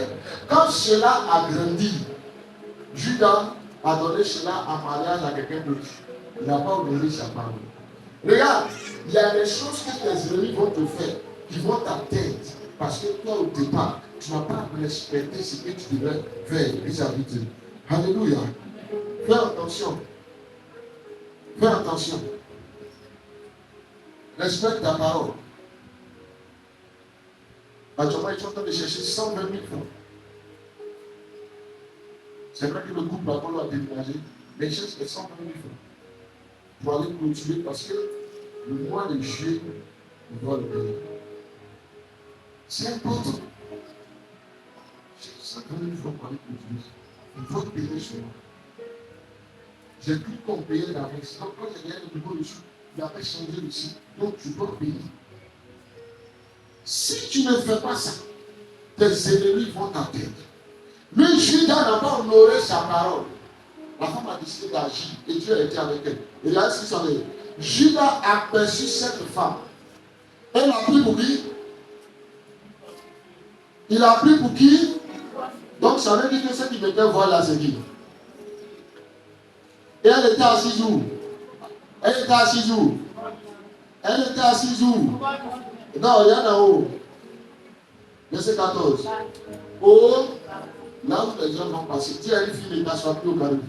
quand Sheila a grandi, Judas a donné cela en mariage à quelqu'un d'autre. Il n'a pas honoré sa parole. Regarde, il y a des choses que tes ennemis vont te faire, qui vont t'atteindre, parce que toi, au départ, tu n'as pas respecté ce que tu devais faire vis-à-vis d'eux. Alléluia. Fais attention. Fais attention. Respecte ta parole. Actuellement, ils sont en train de chercher 120 000 francs. C'est vrai que le couple Apollo a déménagé, mais ils cherchent les 120 000 francs pour aller clôturer parce que le mois de juillet, on doit le payer. C'est important. J'ai 120 000 francs pour aller clôturer. Il faut payer ce mois. J'ai plus qu'on payait d'avance. Donc, quand il y a un nouveau dessus, il n'a pas changé aussi. Donc, tu dois payer. Si tu ne fais pas ça, tes ennemis vont t'atteindre. Lui, Judas n'a pas honoré sa parole. La femme a décidé d'agir et Dieu a été avec elle. Et là, ce qu'ils sont dit. Judas a perçu cette femme. Elle a pris pour qui? Il a pris pour qui? Donc, ça veut dire que ce qui mettait voir là, c'est qui? Et elle était assise où? Elle était assise où? Elle était assise où? Non, il y en a où? Verset 14. Oh, là où les gens vont passer. Dis à une fille ne t'assois plus au carrefour.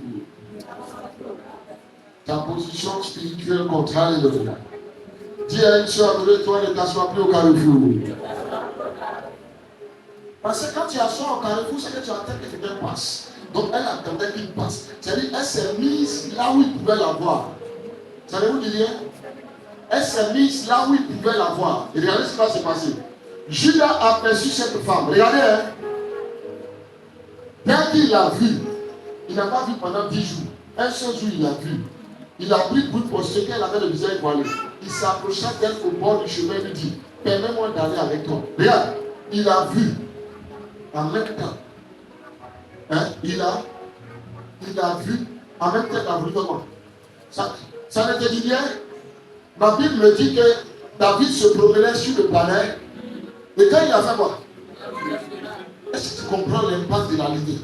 Ta position spirituelle contraire est de là. Dis à une soeur, toi ne t'assois plus au carrefour. Parce que quand tu assois au carrefour, c'est que tu attends que quelqu'un passe. Donc elle attendait qu'il passe. C'est-à-dire elle s'est mise là où il pouvait la voir. Savez-vous dire? Elle s'est mise là où il pouvait la voir. Et regardez ce qui va se passer. Judas a perçu cette femme. Regardez, hein. Dès qu'il l'a vue, il n'a pas vu pendant 10 jours. Un seul jour, il l'a vue. Il a pris pour poster qu'elle avait le visage voilé. Il s'approcha d'elle au bord du chemin et lui dit, permets-moi d'aller avec toi. Regarde, il a vu en même temps. Hein? Il a vu en même temps qu'il a voulu comment? Ça ne te dit rien? Ma Bible me dit que David se promenait sur le palais. Et quand il a fait quoi? Est-ce que tu comprends l'impact de la lignée?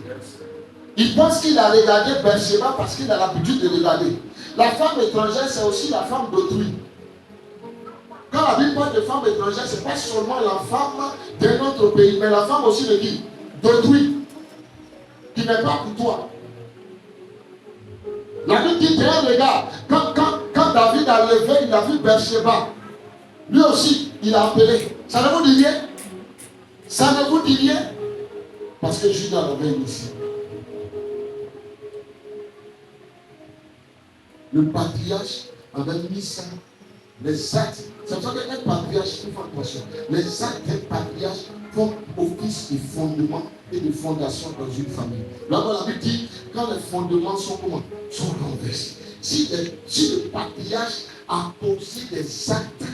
Il pense qu'il a regardé Bathsheba parce qu'il a l'habitude de regarder. La femme étrangère, c'est aussi la femme d'autrui. Quand la Bible parle de femme étrangère, ce n'est pas seulement la femme d'un autre pays, mais la femme aussi de qui? D'autrui. Qui n'est pas pour toi. La Bible dit, regarde, quand David a levé, il a vu Bathsheba. Lui aussi, il a appelé. Ça ne vous dit rien? Ça ne vous dit rien? Parce que Judas l'avait initié. Le patriarche avait mis ça, les actes. C'est pour ça qu'un patriarche, il faut attention. Les actes d'un patriarche font office de fondement et de fondation dans une famille. Là-bas, la Bible dit, quand les fondements sont comment? Sont renversés. Si le patriarche a posé des actes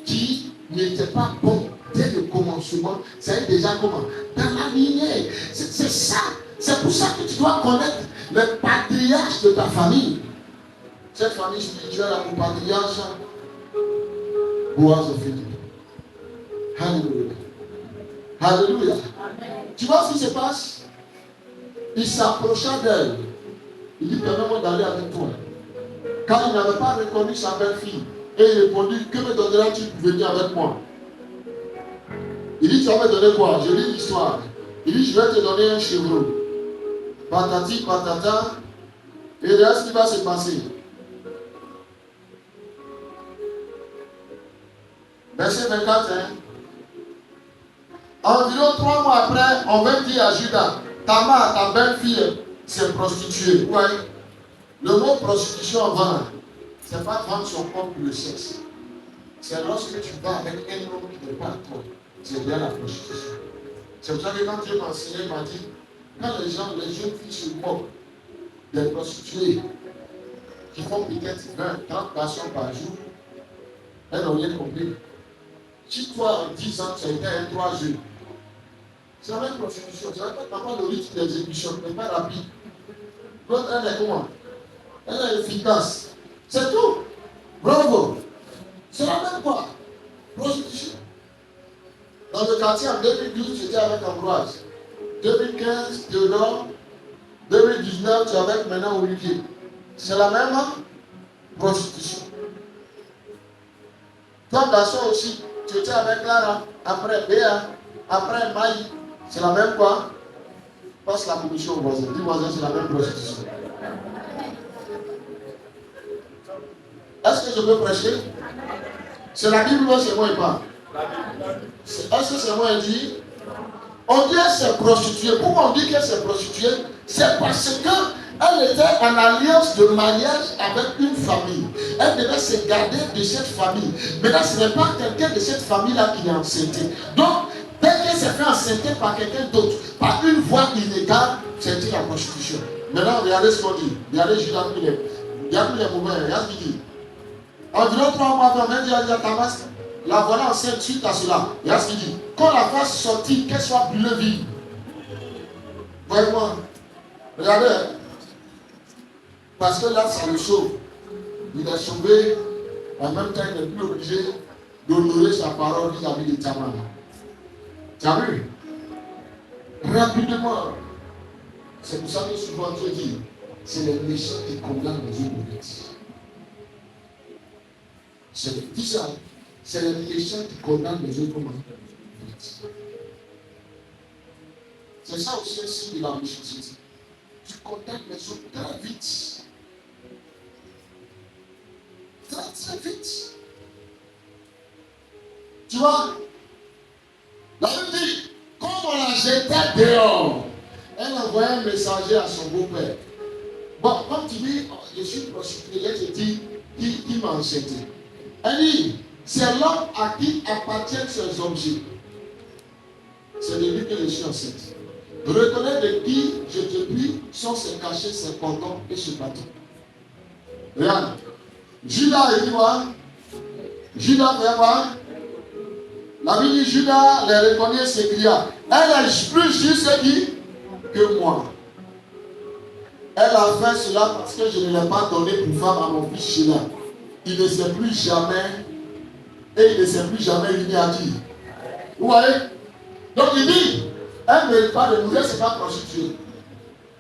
qui n'étaient pas bons dès le commencement, c'est déjà comment? Dans la lignée. C'est ça. C'est pour ça que tu dois connaître le patriarche de ta famille. Cette famille spirituelle a pour patriarche Boaz de Philippe. Alléluia. Alléluia. Tu vois ce qui se passe? Il s'approcha d'elle. Il dit, permets-moi d'aller avec toi. Car il n'avait pas reconnu sa belle-fille. Et il répondit, que me donneras-tu pour venir avec moi? Il dit, tu vas me donner quoi? Je lis l'histoire. Il dit, je vais te donner un chevreau. Patati, patata. Et regarde ce qui va se passer. Verset 24. Hein? Environ 3 mois après, on va dire à Judas, Tamar, ta belle-fille, s'est prostituée. Ouais. Le mot prostitution avant, c'est pas vendre son corps pour le sexe. C'est lorsque tu vas avec un homme qui n'est pas à toi. C'est bien la prostitution. C'est pour ça que quand Dieu m'a enseigné, il m'a dit, quand les jeunes filles se moquent des prostituées qui font peut-être 20, 30 passions par jour, elles n'ont rien compris. Si toi, en 10 ans, tu as été un 3 jours, c'est la même prostitution. Tu n'as pas le rythme d'exécution, mais pas rapide. L'autre, elle est comment? Elle est efficace. C'est tout. Bravo. C'est la même quoi? Prostitution. Dans le quartier en 2012, j'étais avec Ambroise. 2015, Théodore. 2019, tu es avec maintenant Olivier. C'est la même prostitution. Toi, garçon aussi, tu étais avec Clara, après Béa, après Maï. C'est la même quoi? Passe la commission au voisin. Dis voisin, c'est la même prostitution. Est-ce que je peux prêcher? C'est la Bible ou c'est moi qui parle? Est-ce que c'est moi qui dis? On dit qu'elle s'est prostituée. Pourquoi on dit qu'elle s'est prostituée? C'est parce qu'elle était en alliance de mariage avec une famille. Elle devait se garder de cette famille. Maintenant, ce n'est pas quelqu'un de cette famille-là qui est enceinte. Donc, dès qu'elle s'est fait enceinte par quelqu'un d'autre, par une voie illégale, c'était la prostitution. Maintenant, regardez ce qu'on dit. Regardez Judas Miller. Regardez les moments. Regardez ce qu'il dit. Environ 3 mois avant, même dit à Tamas, la voilà enceinte suite à cela. Regarde ce qu'il dit. Qu'on la fasse sortir, qu'elle soit brûlée vive. Voyez-moi. Regardez. Parce que là, ça le sauve. Il est sauvé. En même temps, il n'est plus obligé d'honorer sa parole vis-à-vis de Tamar. Tu as vu? Rapidement. C'est pour ça que souvent Dieu dit, c'est les méchants qui condamnent les honnêtes. C'est tout ça. C'est les méchants qui condamnent les autres honnêtes. C'est ça aussi un signe de la méchanceté. Tu condamnes les autres très vite. Très très vite. Tu vois? La Bible dit, comme on la jetait dehors, elle envoyait un messager à son beau-père. Bon, comme tu dis, je suis prostituée, elle te dit, qui m'a enchanté. Elle dit, c'est l'homme à qui appartiennent ces objets. C'est de lui que je suis enceinte. Reconnais de qui je te prie sont ses cachets, ses cordons et ce bâton. Regarde. Judas, il dit quoi? Judas fait quoi? La Bible dit Judas les reconnaît, s'écria. Elle est plus juste que moi. Elle a fait cela parce que je ne l'ai pas donné pour femme à mon fils Sheila. Il ne s'est plus jamais, et il ne s'est plus jamais uni à qui? Vous voyez? Donc il dit, elle ne mérite pas de mourir, c'est pas prostituée.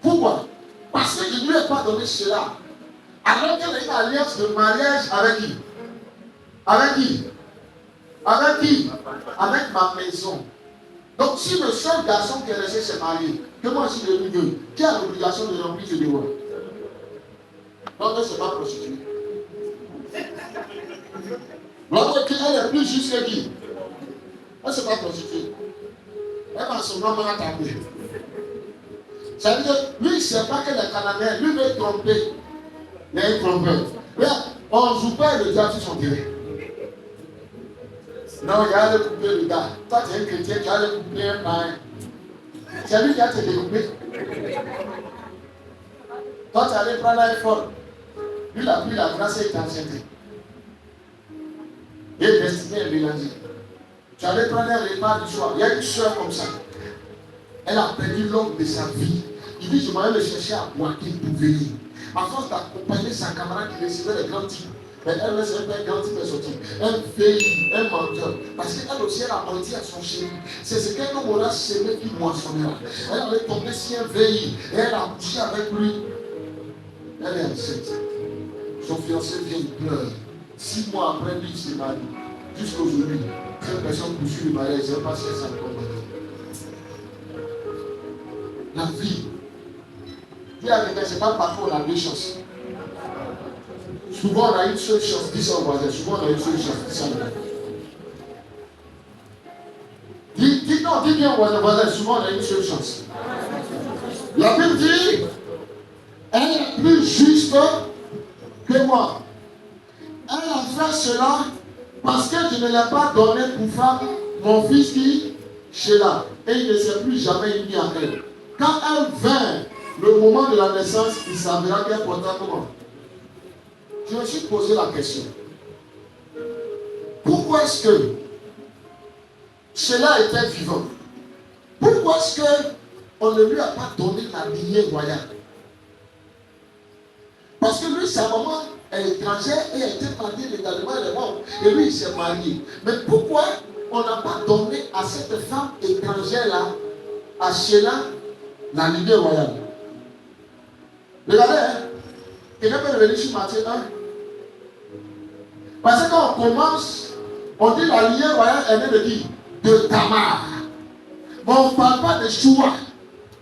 Pourquoi? Parce que je ne lui ai pas donné cela. Alors qu'elle a une alliance de mariage avec qui? Avec qui? Avec qui? Avec ma maison. Donc si le seul garçon qui est resté s'est marié, que moi je suis devenu Dieu, qui a l'obligation de remplir ce devoir? Donc elle ne s'est pas prostituée. L'autre qui elle est plus juste que qui? Elle ne s'est pas prostituée. Elle va son nom à taper. Ça veut dire, lui il ne sait pas que les Cananéens, lui veut tromper. Il est trompeur. On ne joue pas le diable sur son terrain. Non, il y a le couper le gars. Toi, tu es un chrétien, tu as le couper un pain. C'est lui qui a te découpé. Toi, tu allais prendre un effort. Lui, il a pris la grâce et il t'a enchanté. Il est destiné à mélanger. Tu allais prendre un repas du soir. Il y a une soeur comme ça. Elle a perdu l'homme de sa vie. Il dit, je m'en vais le chercher à Boaké pour venir. À force d'accompagner sa camarade qui recevait les grands types. Mais elle ne laissait pas un grand type sortir. Un veille, un menteur. Parce qu'elle aussi, elle a menti à son chéri. C'est ce qu'un homme aura semé qui moissonnera. Elle avait tombé sur un veille. Et elle a couché avec lui. Elle est enceinte. Son fiancé vient, il pleure. 6 mois après, lui, il s'est marié. Jusqu'aujourd'hui, cette personne poursuit le mariage. Je ne sais pas si elle s'en comprend. La vie. Dis à quelqu'un, ce n'est pas parfois on a 2 chances. Souvent on a une seule chance, dis ça au voisin. Souvent on a une seule chance, dis ça au voisin. Dis bien au voisin, souvent on a une seule chance. La Bible dit, elle est plus juste que moi. Elle a fait cela parce que je ne l'ai pas donné pour femme mon fils qui Sheila. Et il ne s'est plus jamais uni à elle. Quand elle vint, le moment de la naissance, il s'avéra qu'elle portait comment? Je me suis posé la question. Pourquoi est-ce que Sheila était vivant? Pourquoi est-ce qu'on ne lui a pas donné la lignée royale? Parce que lui, sa maman est étrangère et elle était mariée légalement, elle est morte. Et lui, il s'est marié. Mais pourquoi on n'a pas donné à cette femme étrangère-là, à Sheila, la lignée royale? Regardez, hein. Quelqu'un peut revenir sur Matthieu 1. Parce que quand on commence, on dit la lignée royale est née de qui? De Tamar. Mais on ne parle pas de Choua.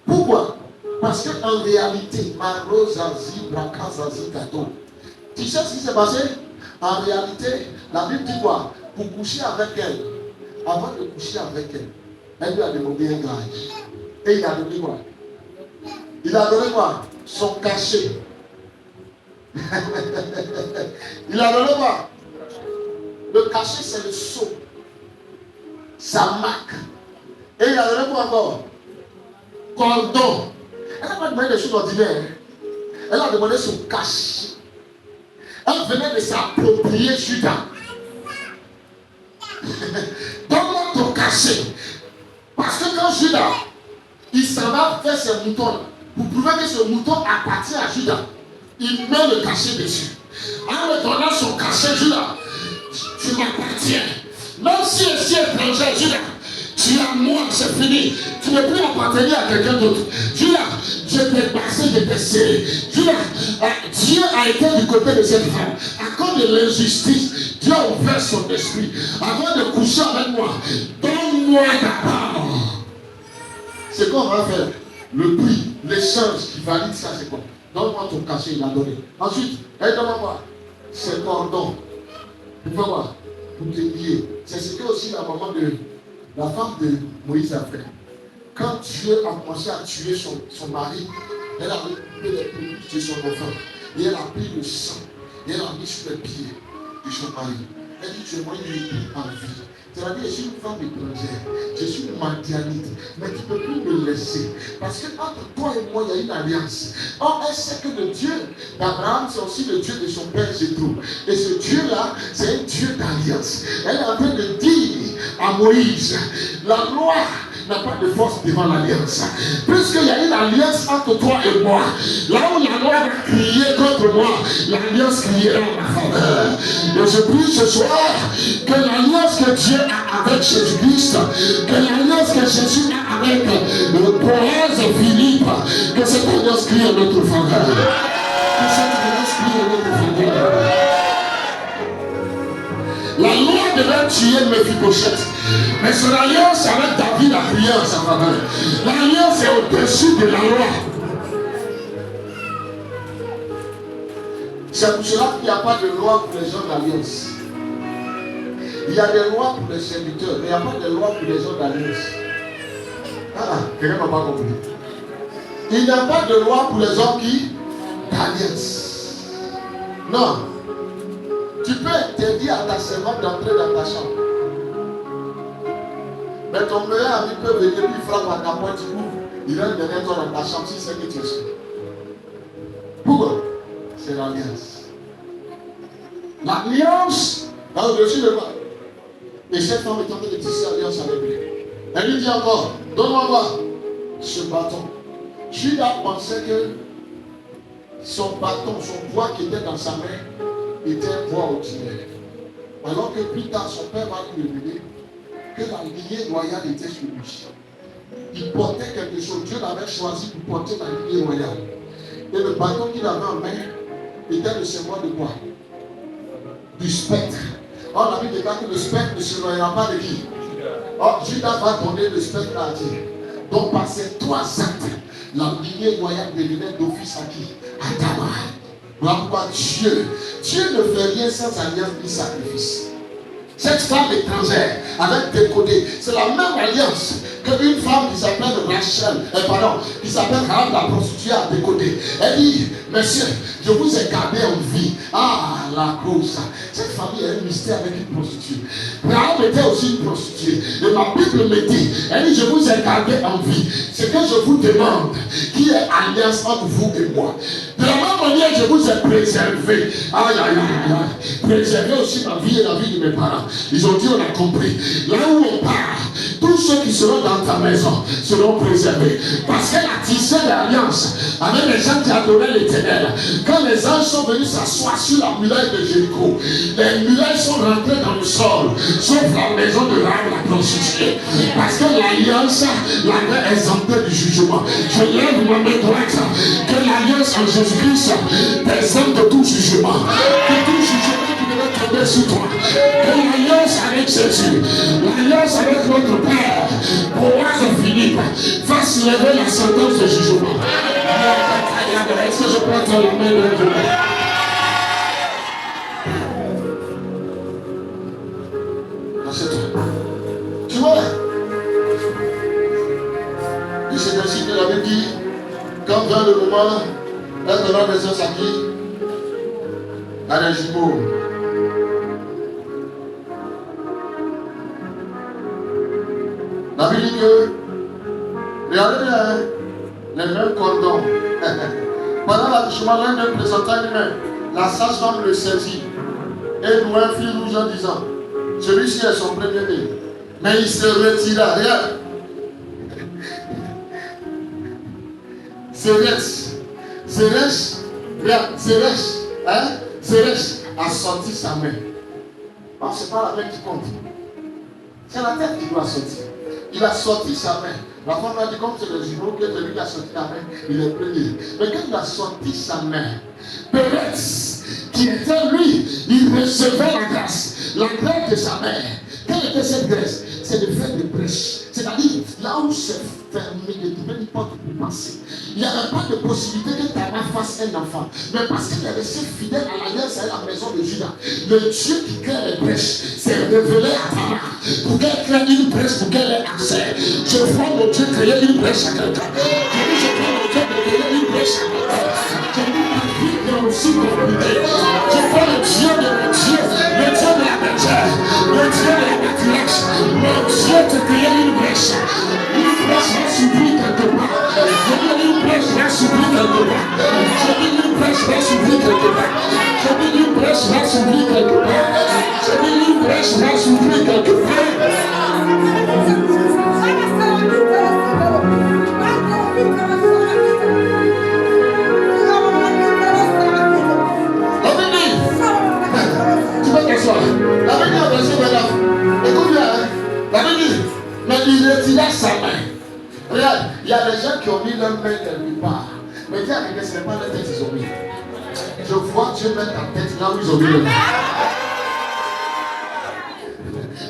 Pourquoi? Parce qu'en réalité, Marozazi, Brakazazi, Kato. Tu sais ce qui s'est passé? En réalité, la Bible dit quoi? Pour coucher avec elle, avant de coucher avec elle, elle lui a demandé un gage. Et il a donné quoi? Il a donné quoi? Son cachet. Il a donné quoi? Le cachet, c'est le sceau. Sa marque. Et il a donné quoi encore? Cordon. Elle n'a pas demandé des choses ordinaires. Elle a demandé son cachet. Elle venait de s'approprier Judas. Donne-moi ton cachet. Parce que quand Judas, il s'en va faire ses moutons, pour prouver que ce mouton appartient à Judas, il met le cachet dessus. En me donnant son cachet, Judas, tu m'appartiens. Même si je suis étranger, Judas, tu es à moi, c'est fini. Tu ne peux plus appartenir à quelqu'un d'autre. Judas, je t'ai passé, je t'ai serré. Judas, Dieu a été du côté de cette femme. À cause de l'injustice, Dieu a ouvert son esprit. Avant de coucher avec moi, donne-moi ta part. C'est quoi on va faire? Le prix, l'échange qui valide ça, c'est quoi? Donne-moi ton cachet, il a donné. Ensuite, donne-moi quoi? C'est cordon. Tu peux voir? Pour te lier. C'est ce que aussi la maman de la femme de Moïse a fait. Quand Dieu a commencé à tuer son mari, elle a coupé les prépuces de son enfant. Et elle a pris le sang. Et elle a mis sur les pieds de son mari. Elle dit, tu es moi une en vie. C'est-à-dire, je suis une femme étrangère. Je suis une mendianite. Mais tu ne peux plus me laisser. Parce que entre toi et moi, il y a une alliance. Or, elle sait que le Dieu d'Abraham, c'est aussi le Dieu de son père Jétro. Et ce Dieu-là, c'est un Dieu d'alliance. Elle est en train de dire à Moïse, la loi n'a pas de force devant l'alliance. Puisqu'il y a une alliance entre toi et moi, là où la loi va crier contre moi, l'alliance criera en ma faveur. Et je prie ce soir que l'alliance que Dieu a avec Jésus-Christ, que l'alliance que Jésus a avec le Boaz Philippe, que cette alliance crie en notre faveur. Que cette alliance crie en notre faveur. La loi devait tuer Mephibosheth. Mais son alliance avec David a prié en sa faveur. L'alliance est au-dessus de la loi. C'est pour cela qu'il n'y a pas de loi pour les gens d'alliance. Il y a des lois pour les serviteurs, mais il n'y a pas de loi pour les gens d'alliance. Ah, quelqu'un n'a pas compris. Il n'y a pas de loi pour les gens qui d'alliance. Non. Tu peux interdire à ta servante d'entrer dans ta chambre. Mais ton meilleur ami peut venir, lui frappe à ta porte, tu ouvres. Il rentre derrière toi dans ta chambre, s'il sait que tu es sûr. Pourquoi? C'est l'alliance. L'alliance, là au-dessus de moi. Et cette femme est en train de tisser l'alliance avec lui. Elle lui dit encore, donne-moi ce bâton. Judas pensait que son bâton, son bois qui était dans sa main, était un bois ordinaire. Alors que plus tard, son père va lui révéler que la lignée royale était sur lui. Il portait quelque chose. Dieu l'avait choisi pour porter la lignée royale. Et le bâton qu'il avait en main était le symbole de quoi? Du spectre. Or, la Bible déclare que le spectre ne se noyera pas de qui? Or, Judas va donner le spectre à Dieu. Donc, par ces trois actes, la lignée royale devenait d'office à qui? À Tamar. Voilà pourquoi Dieu ne fait rien sans alliance ni sacrifice. Cette femme étrangère, avec décodé, c'est la même alliance qu'une femme qui s'appelle Rachel, qui s'appelle Rahab la prostituée a décodé. Elle dit, monsieur, je vous ai gardé en vie. Ah, la cause. Cette famille est un mystère avec une prostituée. Rahab était aussi une prostituée. Et ma Bible me dit, elle dit, je vous ai gardé en vie. Ce que je vous demande, qui est alliance entre vous et moi. De la même manière, je vous ai préservé. Aïe, aïe, aïe, aïe. Préservé aussi ma vie et la vie de mes parents. Ils ont dit, on a compris. Là où on part, tout ceux qui seront dans ta maison seront préservés. Parce qu'elle a tissé l'alliance avec les gens qui adoraient l'Éternel. Quand les anges sont venus s'asseoir sur la muraille de Jéricho, les murailles sont rentrées dans le sol, sauf la maison de Rahab la prostituée. Parce que l'alliance l'avait exemptée du jugement. Je lève ma main droite, que l'alliance en Jésus-Christ t'exempte de tout jugement. De tout jugement qui devait tomber sur toi. Que l'alliance avec Jésus, l'alliance avec notre Père, Boaz et Philippe, fasse lever la sentence de jugement. Est-ce que je peux être la main de Dieu? Tu vois, et c'est ainsi que l'avait dit, quand vient le moment, elle donnera naissance à qui? À des jumeaux. La Bible dit que, regardez bien, les mêmes cordons. Pendant l'accouchement, l'un d'eux présentant lui-même, la sage-femme le saisit et noua un fil rouge en disant, celui-ci est son premier-né. Mais il se retira. Regarde. Cérès a sorti sa main. Non, ce n'est pas la main qui compte. C'est la tête qui doit sortir. Il a sorti sa main. La femme a dit, comme c'est le jumeau que celui qui a sorti la main, il est premier. Mais quand il a sorti sa main, Pérez, qui était lui, il recevait la grâce de sa mère. Quelle était cette grâce? C'est de faire des brèches. C'est-à-dire, là où c'est fermé, de trouver une porte pour passer. Il n'y avait pas de possibilité que Tamar fasse un enfant. Mais parce qu'il est resté fidèle à l'alliance à la maison de Judas, le Dieu qui crée les brèches s'est révélé à Tamar pour qu'elle crée une brèche, pour qu'elle ait accès. Je vois le Dieu créer une brèche à quelqu'un. Je vois le Dieu créer une brèche à quelqu'un. Je dis ma vie est aussi compliquée. Je vois le Dieu de mon Dieu, le Dieu de la matière, le Dieu de la matriarche, le Dieu te créer une brèche. Une brèche va s'ouvrir quelque part. Je dis une brèche va s'ouvrir quelque part. Je dis une brèche va s'ouvrir quelque part. Je dis une brèche va s'ouvrir quelque part. Je dis une brèche va s'ouvrir quelque part. La Bible dit, verset 29. Écoute bien, la Bible dit, mais il retira sa main. Regarde, il y a des gens qui ont mis leur main quelque part. Mais dis à quelqu'un, ce n'est pas leur tête qu'ils ont mis. Je vois Dieu mettre ta tête là où ils ont mis le main.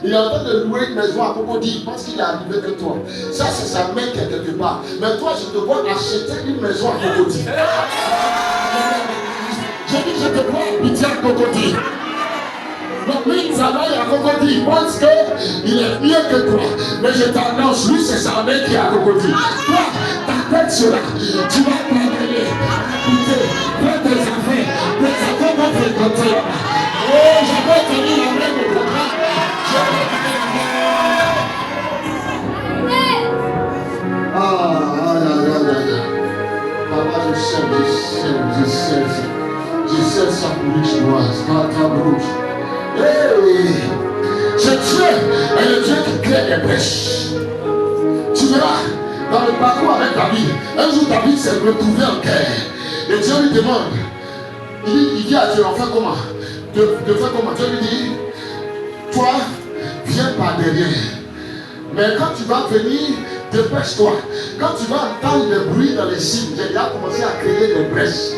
Il est en train de louer une maison à Cocody, il pense qu'il est arrivé que toi. Ça, c'est sa main qui est quelque part. Mais toi, je te vois acheter une maison à Cocody. Je dis, je te vois habiter à Cocody. Donc lui, il travaille à Cocody, il pense qu'il est mieux que toi. Mais je t'annonce, lui, c'est sa main qui est à Cocody. Toi, ta tête sera, tu vas travailler, habiter, faire tes affaires vont fréquenter. Oh, je vais tenir la main de toi. Papa, je sais sa bouche noise, ta bouche. Ce Dieu est le Dieu qui crée des brèches. Tu verras, dans le parcours avec David, un jour David s'est retrouvé en guerre. Et Dieu lui demande, il dit à Dieu, on fait comment? De faire comment? Dieu lui dit, toi, viens par derrière. Mais quand tu vas venir, dépêche-toi. Quand tu vas entendre le bruit dans les cimes, j'ai déjà commencé à créer des brèches.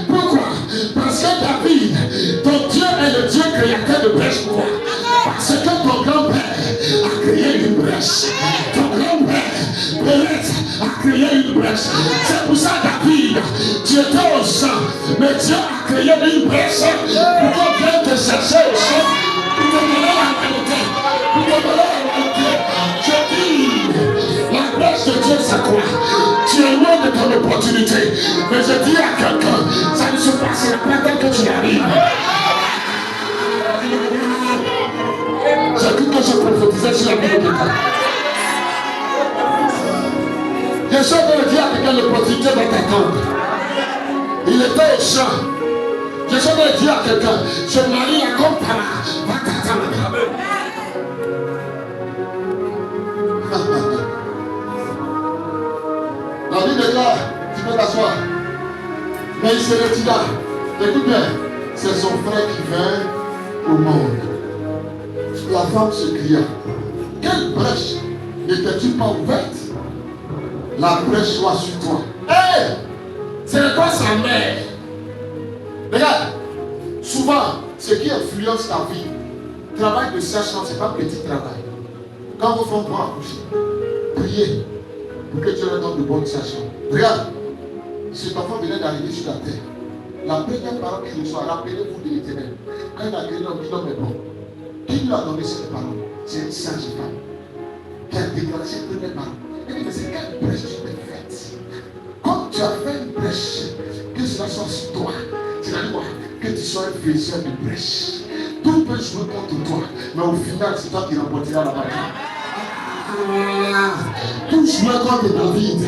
Pourquoi? Parce que David, ton Dieu est le Dieu créateur de brèches pour toi. Parce que ton grand-père a créé une brèche. Ton grand-père, Pérez, a créé une brèche. C'est pour ça, David, tu étais au sang, mais Dieu a créé une brèche pour qu'on vienne te chercher au sang, pour te donner la qualité, pour te donner la qualité. Je dis, la brèche de Dieu, c'est quoi? Tu es loin de ton opportunité. Mais je dis à quelqu'un, ça ne se passera pas tant que tu arrives. J'ai cru que je prophétisais sur la vie de quelqu'un. Je suis en train de dire à quelqu'un, l'opportunité va t'attendre. Il était au champ. Je suis en train de dire à quelqu'un, ce mari là comme Tamar va t'attendre. Mais Sélétida, écoute bien, c'est son frère qui vint au monde. La femme se cria, quelle brèche n'était-tu pas ouverte? La brèche soit sur toi. Hé! C'est toi sa mère. Regarde, souvent, ce qui influence ta vie, travail de sage-femme, ce n'est pas petit travail. Quand vos femmes vont accoucher, priez pour que Dieu leur donne de bonnes sages-femmes. Regarde, cet enfant venait d'arriver sur la terre. La première parole qu'il reçoit, rappelez-vous de l'Éternel. Quand il a guéri l'homme, l'homme est bon. Qui lui a donné cette parole? C'est une sage-femme qui a déclaré cette première parole. Elle dit, mais c'est quelle brèche tu m'as faite? Comme tu as fait une brèche, que cela soit sur toi. C'est-à-dire que tu sois un faiseur de brèche. Tout peut jouer contre toi, mais au final, c'est toi qui remporteras la bataille. Tout jouait contre David,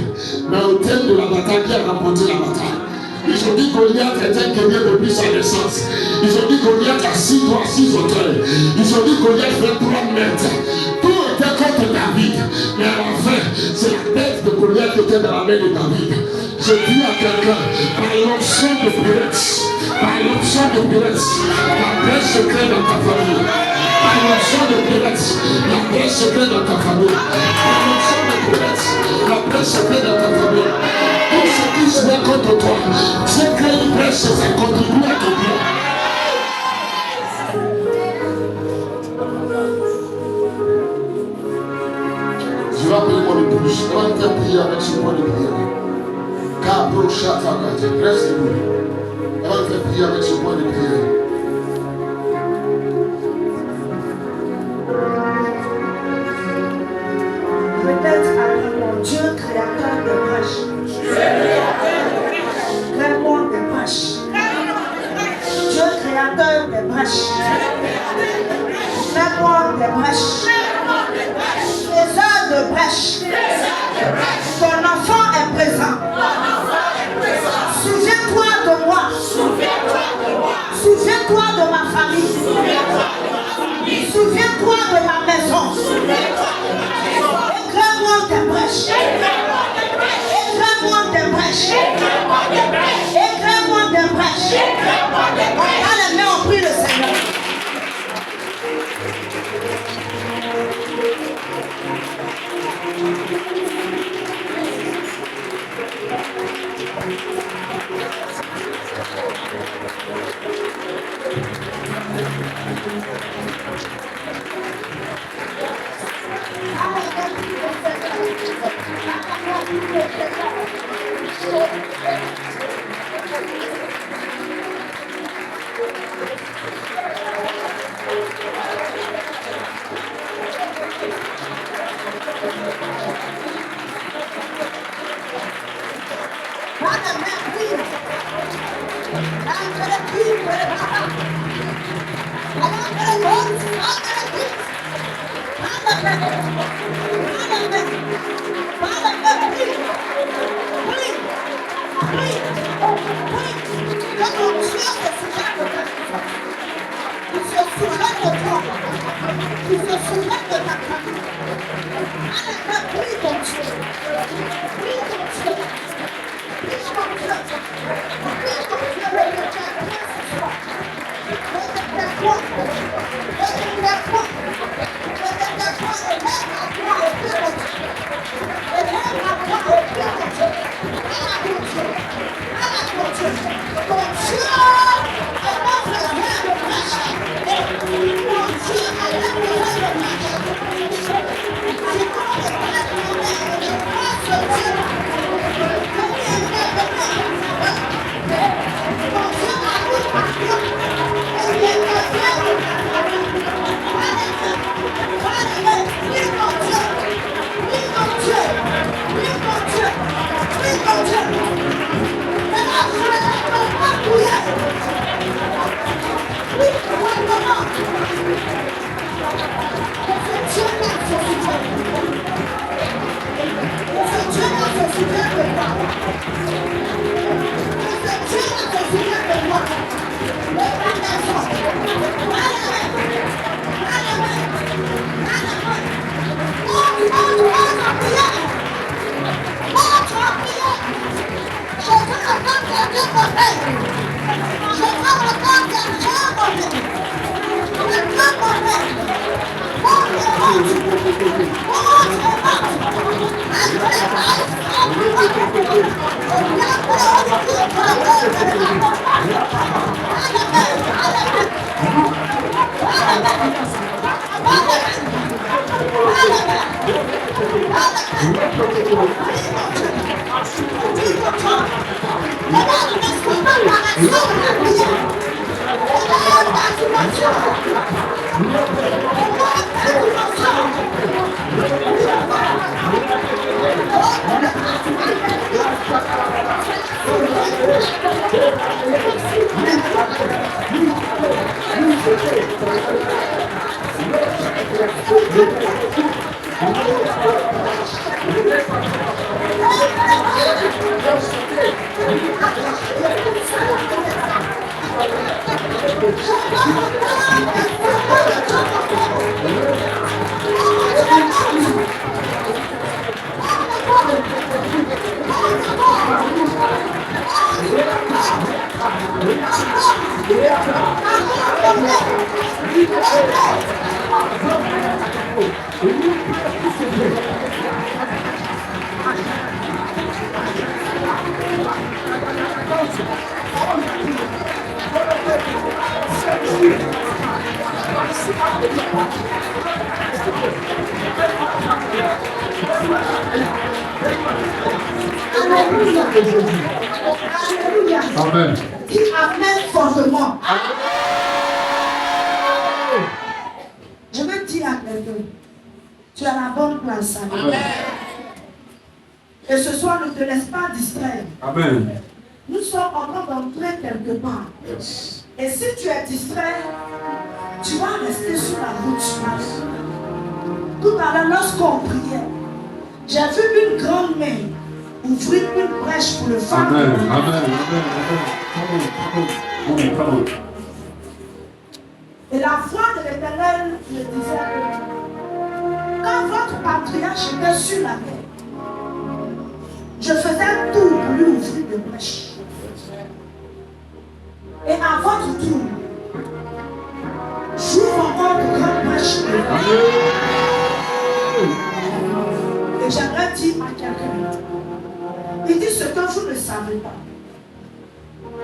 mais au terme de la bataille, qui a remporté la bataille? Ils ont dit Goliath était un guerrier depuis sa naissance. Ils ont dit Goliath a 6 doigts, 6 auteurs. Ils ont dit Goliath fait 3 mètres. Tout était contre David. Mais à la fin, c'est la tête de Goliath qui était dans la main de David. Je dis à quelqu'un, par l'onction de Pérez, par l'onction de Pérez, la brèche se crée dans ta famille. Par l'onction de Pérez, la brèche se crée dans ta famille. Par l'onction de Pérez, la brèche se crée dans ta famille. Tout ce qui se met contre toi, c'est que une brèche, ça contribue à ton bien. Je vais appeler mon épouse. On va faire prier avec ce point de prière. Cabro Chataka, restez-vous. On va faire prier avec ce point de prière. Peut-être avec mon Dieu créateur de brèches. Crée-moi des brèches. Dieu créateur des brèches. Crée-moi des brèches. Les heures de brèche. Ton enfant est présent. Souviens-toi de moi. Souviens-toi de ma famille. Souviens-toi de ma maison. Écris-moi des brèches. Écris-moi des brèches. Écris-moi des brèches. Allez, mais on prie le Seigneur. Amen. Dis Amen fortement. Je veux dire à quelqu'un, tu as la bonne place. Amen. Et ce soir, ne te laisse pas distraire. Amen. Nous sommes en train d'entrer quelque part. Yes. Et si tu es distrait, tu vas rester sur la route. Tout à l'heure, lorsqu'on priait, j'ai vu une grande main ouvrir une brèche pour le phare. Amen. Amen. Amen. Come on. Et la voix de l'Éternel me disait que quand votre patriarche était sur la terre, je faisais tout pour lui ouvrir des brèches. Et à votre tour, j'ouvre encore de grandes brèches. Et j'aimerais dire à quelqu'un, il dit ce que vous ne savez pas.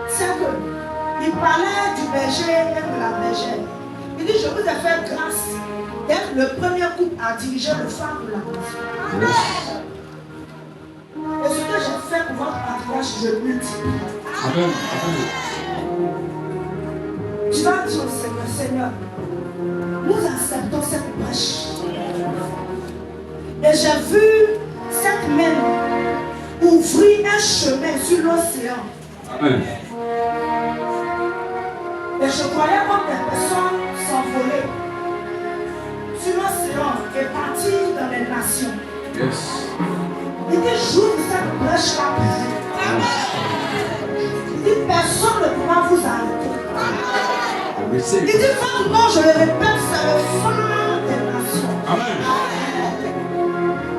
C'est que il parlait du berger et de la bergère. Il dit, je vous ai fait grâce d'être le premier couple à diriger le phare de la maison. Et ce que j'ai fait pour votre patriarche, je lui dis. Amen. Tu vas dire au Seigneur, Seigneur, nous acceptons cette brèche. Et j'ai vu cette main ouvrir un chemin sur l'océan. Amen. Et je croyais comme des personnes s'envolaient sur l'océan et partir dans les nations. Yes. Il dit, j'ouvre cette brèche-là. Il dit, personne ne pourra vous arrêter. Il dit, votre nom, je le répète, c'est le phare des nations. Amen.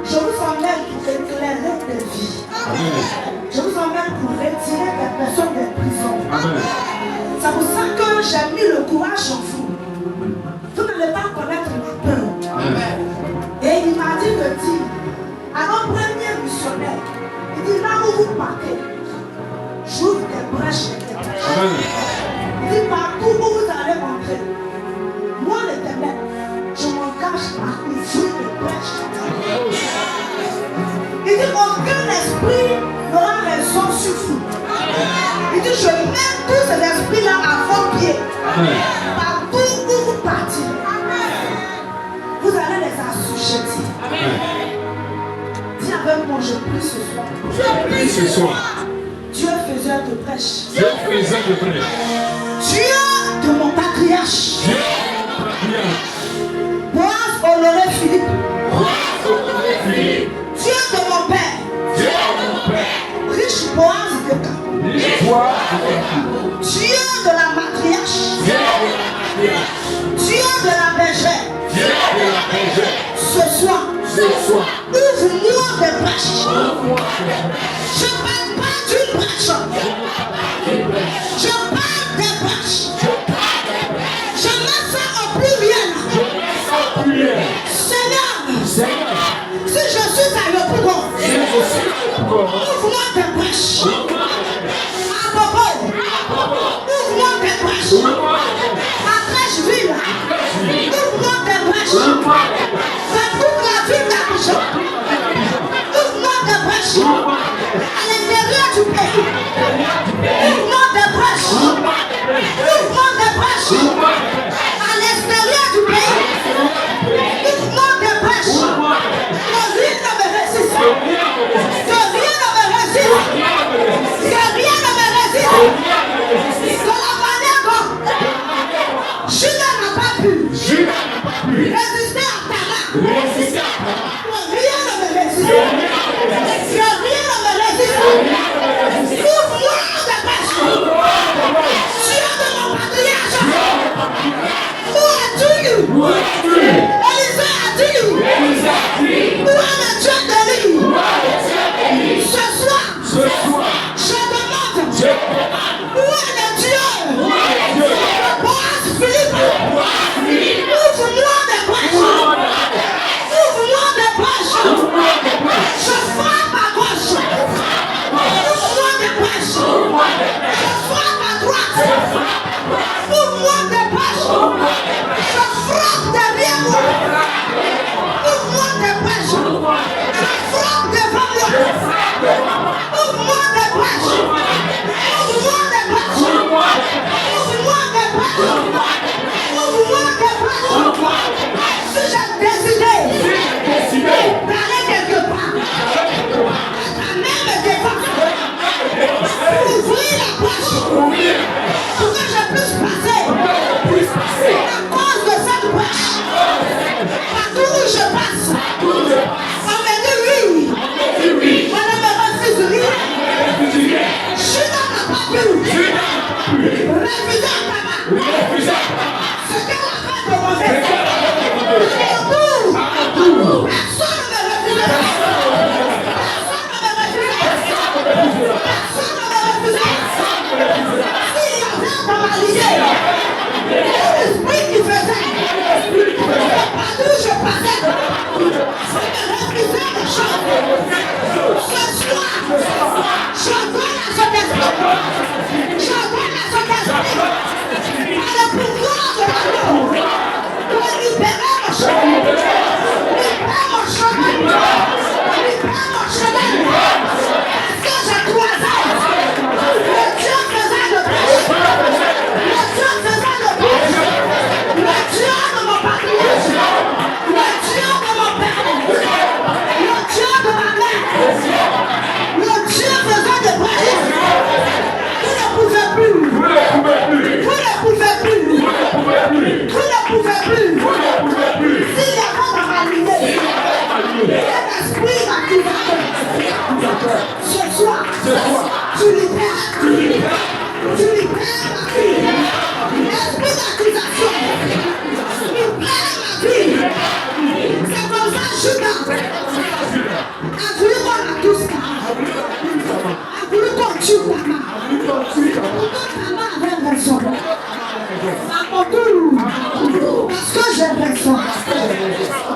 Je vous emmène pour éclairer des vies. Amen. Je vous emmène pour retirer des personnes des prisons. Amen. C'est pour ça que j'ai mis le courage en vous. Vous n'allez pas connaître la peur. Amen. Et il m'a dit de dire à nos premiers missionnaires, il dit là où vous partez, j'ouvre des brèches. Amen. Il dit partout où vous allez entrer, moi l'Éternel, je m'engage à ouvrir des brèches. Il dit aucun esprit n'aura raison sur vous. Il dit je mets tous ces esprits-là à vos pieds. Amen. Partout où vous partez, vous allez les assujettir. Dis avec moi, je prie ce soir. Je prie ce soir. Dieu faiseur de brèche. Dieu faiseur de brèche. Dieu de mon patriarche. Dieu de mon patriarche. Boaz Honoré Philippe. Boaz Honoré Philippe. Dieu de mon père. Dieu de mon père. Riche Boaz de Ka. Riche Boaz de Ka. Dieu de la matriarche. Dieu de la matriarche. Dieu de la bergère. Dieu de la bergère. Ce soir. Ouvre-moi des brèches. Je ne parle pas d'une brèche. Je parle des brèches. Je mets ça en pluriel. Seigneur, si je suis à l'opéra, ouvre-moi des brèches. À Bobo, ouvre-moi des brèches. À Trècheville, ouvre-moi des brèches. Dans toute la ville d'Abidjan, ouvre-moi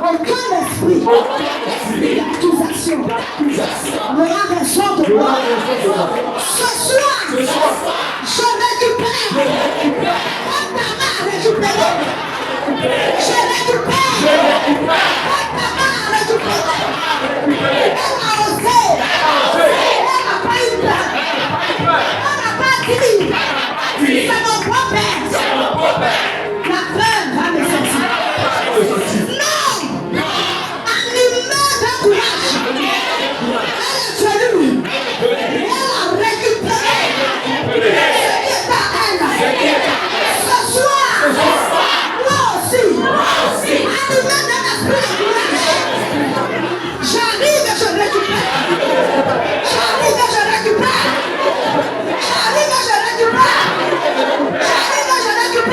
Aucun esprit d'accusation n'aura raison de moi. Ce soir, je récupère. Quand ta main récupérée, je récupère. Quand ta main récupérée, elle a osé. Elle n'a pas eu peur. Elle n'a pas dit. C'est mon propre. La peur va me sortir. Non! Animé de courage. Elle est venue. Elle a récupéré ce qui est à elle. Ce soir, moi aussi, animé d'un esprit de courage. J'arrive et je récupère. J'arrive et je récupère. J'arrive et je récupère. J'arrive et je récupère.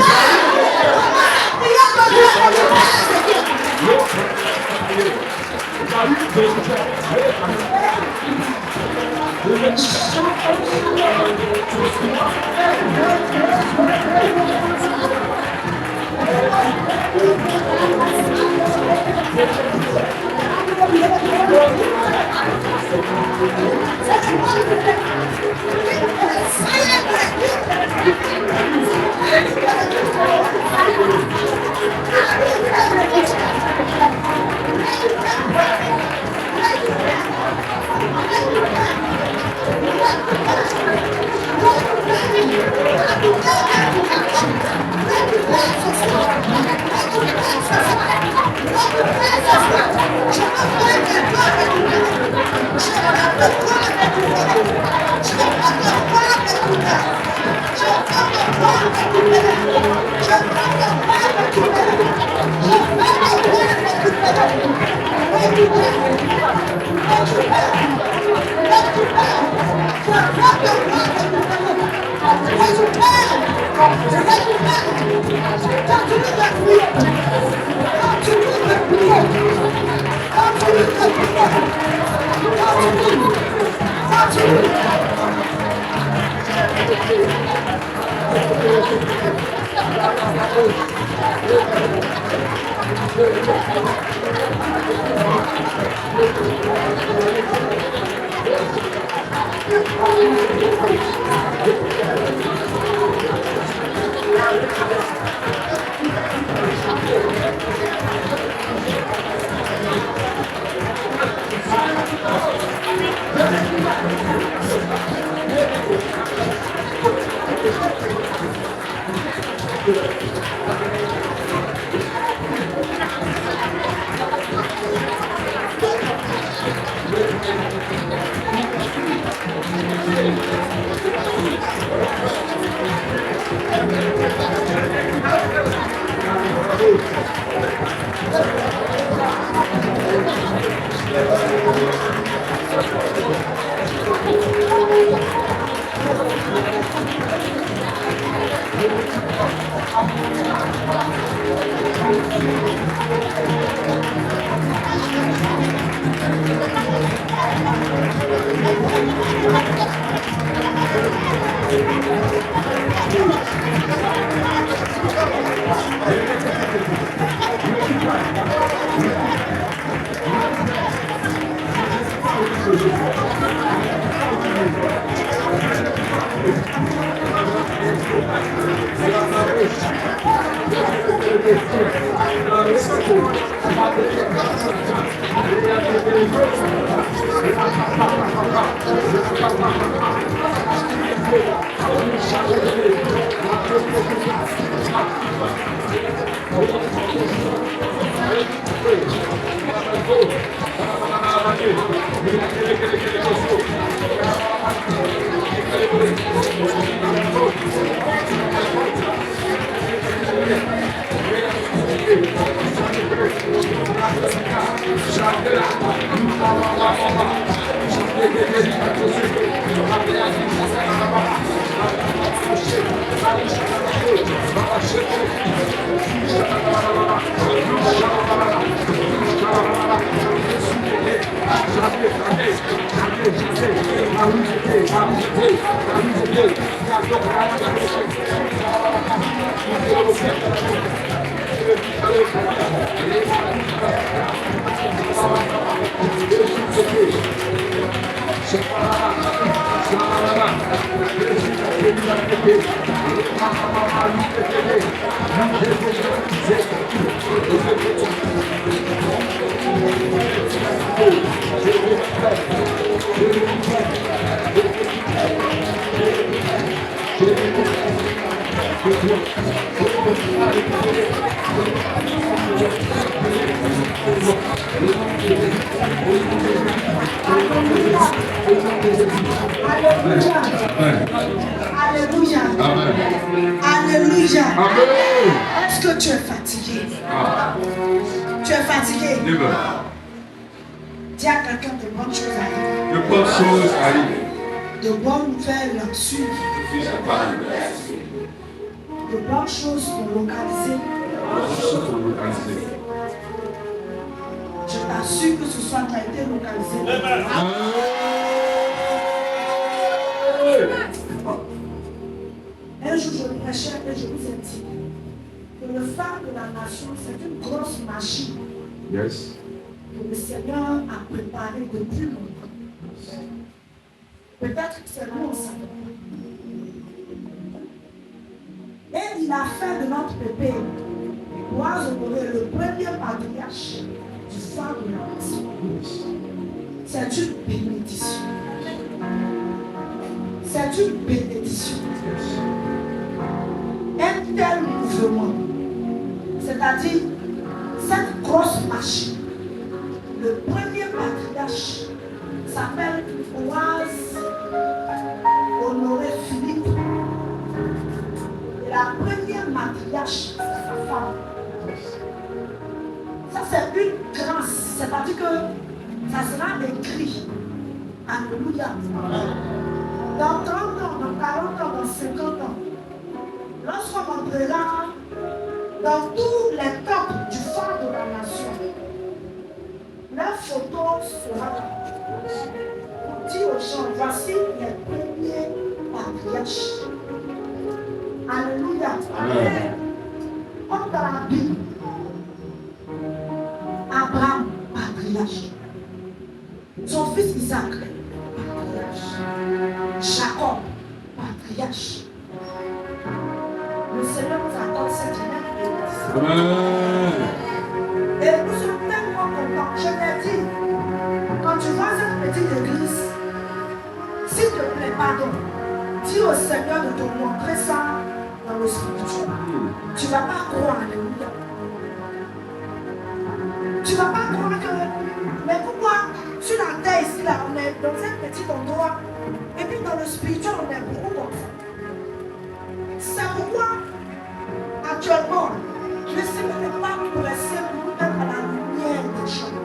Alléluia. Amen. Alléluia. Amen. Est-ce que tu es fatigué? Tu es fatigué? Dis à quelqu'un de bonnes choses arrivent. De bonnes choses arrivent. De bonnes nouvelles suivent. De bonnes choses sont localisées. Je t'assure que ce soir tu as été localisé. Un jour je prêchais et je vous ai dit que le phare de la nation c'est une grosse machine Yes. que le Seigneur a préparée depuis longtemps. Peut-être que c'est nous on savait. Et il a fait de notre bébé pour honorer le premier patriarche du phare de la nation. C'est une bénédiction. C'est une bénédiction. Un tel mouvement, c'est-à-dire cette grosse machine, le premier patriarche s'appelle Oise Honoré Philippe. Et la première matriarche, c'est sa femme. Ça, c'est une grâce, c'est-à-dire que ça sera écrit. Alléluia. Dans 30 ans, dans 40 ans, dans 50 ans, lorsqu'on entrera dans tous les temples du phare de la nation, leur photo sera là. On dit aux gens, voici les premiers patriarches. Alléluia. Amen. Comme dans la Bible, Abraham, patriarche. Son fils Isaac, patriarche. Jacob, patriarche. Le Seigneur nous accorde cette même bénédiction. Et nous sommes tellement contents. Je l'ai dit, quand tu vois cette petite église, s'il te plaît, pardon, dis au Seigneur de te montrer ça dans le spirituel. Tu ne vas pas croire, alléluia. Tu ne vas pas croire que, mais pourquoi sur la terre ici, là, on est dans un petit endroit, et puis dans le spirituel, on est beaucoup comme ça. C'est pourquoi, actuellement, le Seigneur n'est pas pour laisser nous mettre à la lumière des gens.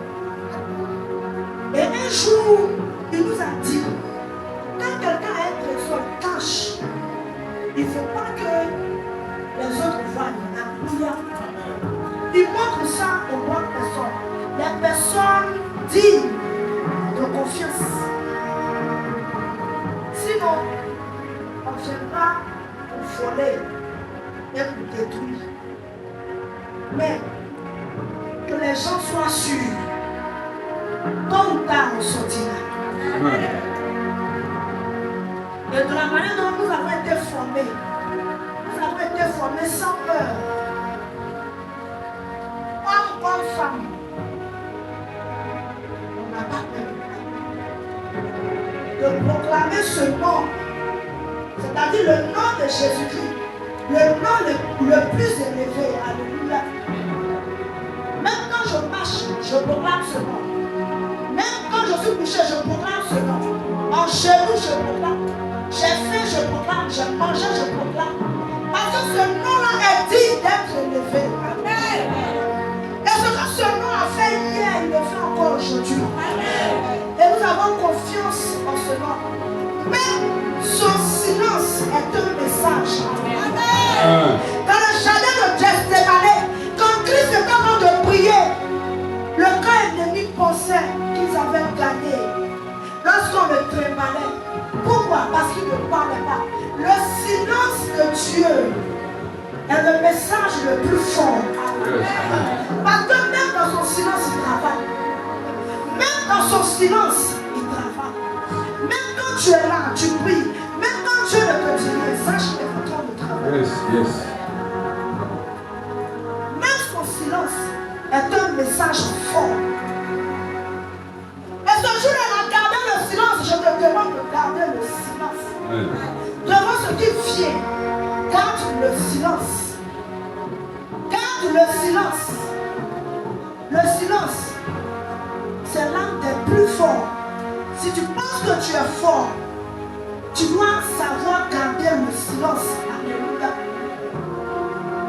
Et un jour, il nous a dit, quand quelqu'un a un trésor cache, il ne faut pas que les autres voient. Alléluia. Il montre ça aux bonnes personnes. Les personnes dignes de confiance. Sinon, on ne viendra pour voler et pour détruire. Mais que les gens soient sûrs, tôt ou tard on sortira. Et de la manière dont nous avons été formés sans peur. Homme, femme, on n'a pas peur de proclamer ce nom, c'est-à-dire le nom de Jésus-Christ, le nom le plus élevé. Alléluia. Même quand je marche, je proclame ce nom. Même quand je suis couché, je proclame ce nom. En genoux, je proclame. J'ai faim, je proclame. J'ai mangé, je proclame. Parce que ce nom-là est digne d'être élevé. Amen. Et ce que ce nom a fait hier, il le fait encore aujourd'hui. Et nous avons confiance en ce nom. Mais son silence est un message. Amen. Dans le jardin de Gethsémani, quand Christ était en train de prier, le camp ennemi pensait qu'ils avaient gagné. Lorsqu'on le trémalait. Pourquoi? Parce qu'il ne parlait pas. Le silence de Dieu est le message le plus fort. Parce que même dans son silence, il travaille. Même dans son silence, il travaille. Même quand tu es là, tu pries. Même quand Dieu ne te dit rien, sache que Yes. Même son silence est un message fort. Et ce jour, elle a gardé le silence. Je te demande de garder le silence. Amen. Devant ce qui vient, garde le silence. Garde le silence. Le silence, c'est l'un des plus forts. Si tu penses que tu es fort, tu dois savoir garder le silence. Alléluia.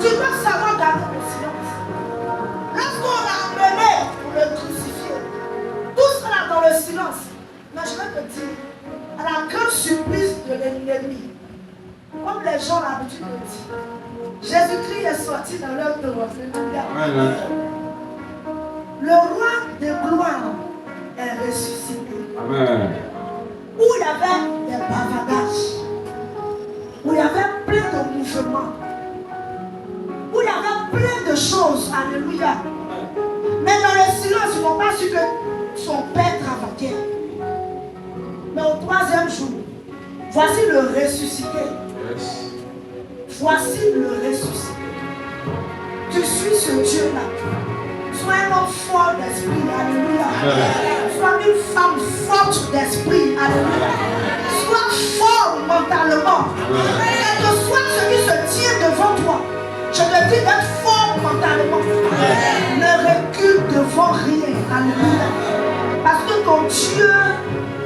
Tu dois savoir garder le silence. Lorsqu'on l'a amené pour le crucifier, tout cela dans le silence. Mais je vais te dire, à la grande surprise de l'ennemi, comme les gens ont l'habitude de dire, Jésus-Christ est sorti dans leur tombe. Amen. Le roi de gloire est ressuscité. Amen. Où il y avait des bavadages, où il y avait plein de mouvements, où il y avait plein de choses. Alléluia. Mais dans le silence, ils n'ont pas su que son père travaillait. Mais au troisième jour, voici le ressuscité. Yes. Voici le ressuscité. Tu suis ce Dieu-là. Sois un homme fort d'esprit. Alléluia. Sois une femme forte d'esprit. Alléluia. Sois fort mentalement. Et que soit ce qui se tient devant toi. Je te dis d'être fort mentalement. Ne recule devant rien. Alléluia. Parce que ton Dieu,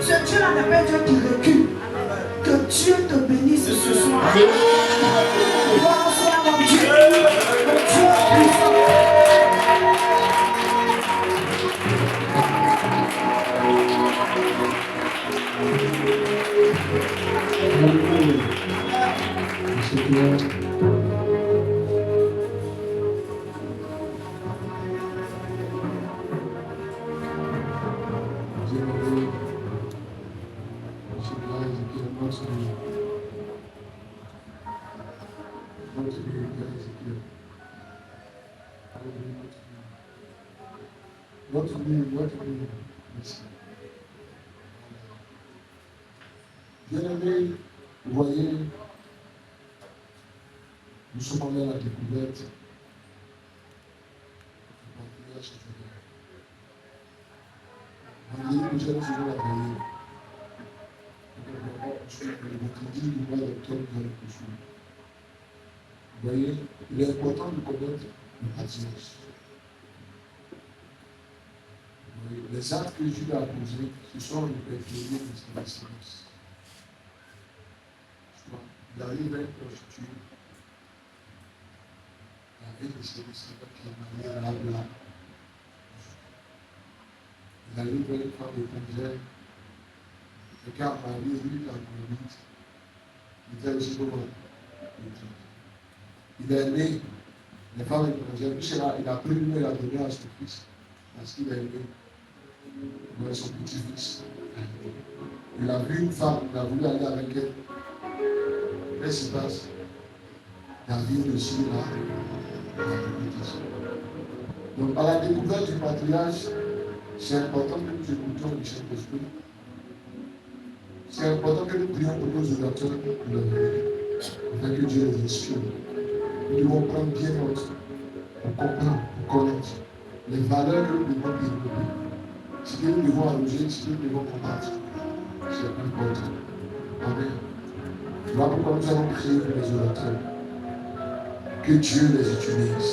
ce Dieu-là n'est pas un Dieu qui recule. Que Dieu te bénisse ce soir. Gloire soit mon Dieu. Mon Dieu puissant. Bien-aimés, vous voyez, nous sommes allés à la découverte du patriarche Joseph. Vous voyez, nous allons toujours la veiller. Le dit du mois d'octobre dans le coucher. Vous voyez, il est important de connaître le patriarche. Les actes que Judas a posés, ce sont les pétroliers de son excellence. Il arrive à être prostitué. Il avait des services qui est marié à la blague. Il arrive à une femme étrangère. Quelqu'un marié, lui, la conduite. Il était aussi comment? Il est né, les femmes étrangères. Puis cela, il a pris le nom et l'a donné à son fils. Parce qu'il est né. Dans son petit-fils. Il a vu une femme, il a voulu aller avec elle. Qu'est-ce qui se passe? David aussi là. Donc, à la découverte du patriarche, c'est important que nous écoutions le Saint-Esprit. C'est important que nous prions pour nos auditeurs de la vie, afin que Dieu les inspire. Nous devons prendre bien note pour comprendre, pour connaître les valeurs que nous devons développer. Ce que nous devons allonger, ce que nous devons combattre, c'est important. Amen. Voilà pourquoi nous allons prier pour les orateurs. Que Dieu les utilise.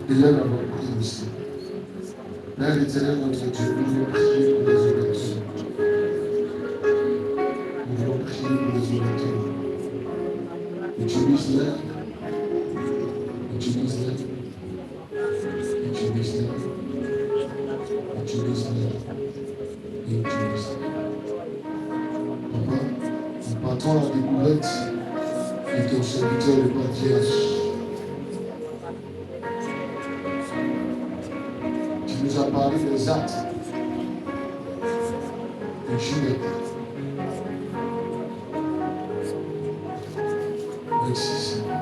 Et là, nous allons prier aussi. Père éternel, notre Dieu, nous voulons prier pour les orateurs. Nous voulons prier pour les orateurs. Utilise-les. Utilise-les. Utilise-les. Utilise-les. Utilise-les. Papa, nous partons à la découverte de ton serviteur, le patriarche. Tu nous as parlé des actes de Judas. Merci, Seigneur.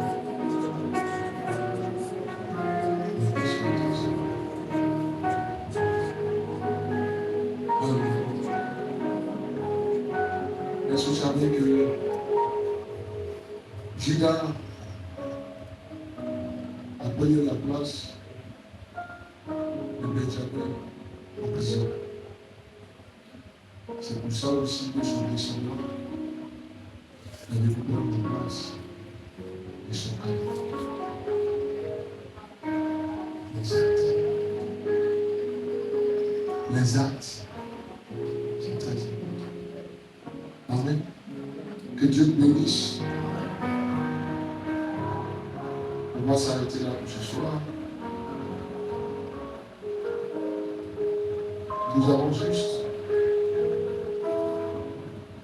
Est-ce que vous savez que Judas voyez la place de Benjamin en prison. C'est pour ça aussi que son descendant avait prendre la place de son père. Les actes sont très importants. Amen. Que Dieu bénisse. On va s'arrêter là pour ce soir. Nous avons juste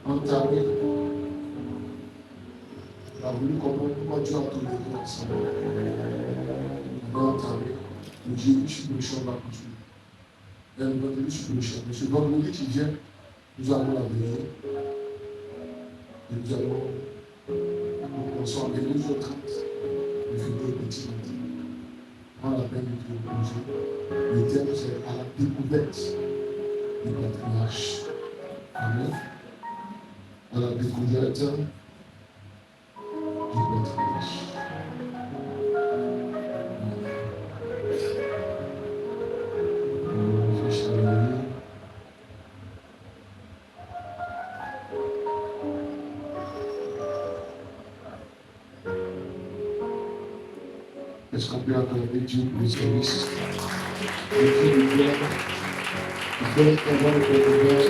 entamé la voulu comprendre pourquoi Dieu a tout donné ensemble. On va entamer le jeudi sur le champ va continuer. Et le vendredi sur le champ. Mais ce vendredi qui vient, nous allons la veiller. Et nous allons commencer à 22h30. Le vidéo petit matin. Prends la peine de te reposer. Le thème c'est à la découverte du patriarche. Amen. À la découverte du patriarche. Est-ce qu'on peut accorder Dieu pour le service? Le Dieu de gloire, il faut avoir le cœur ouvert.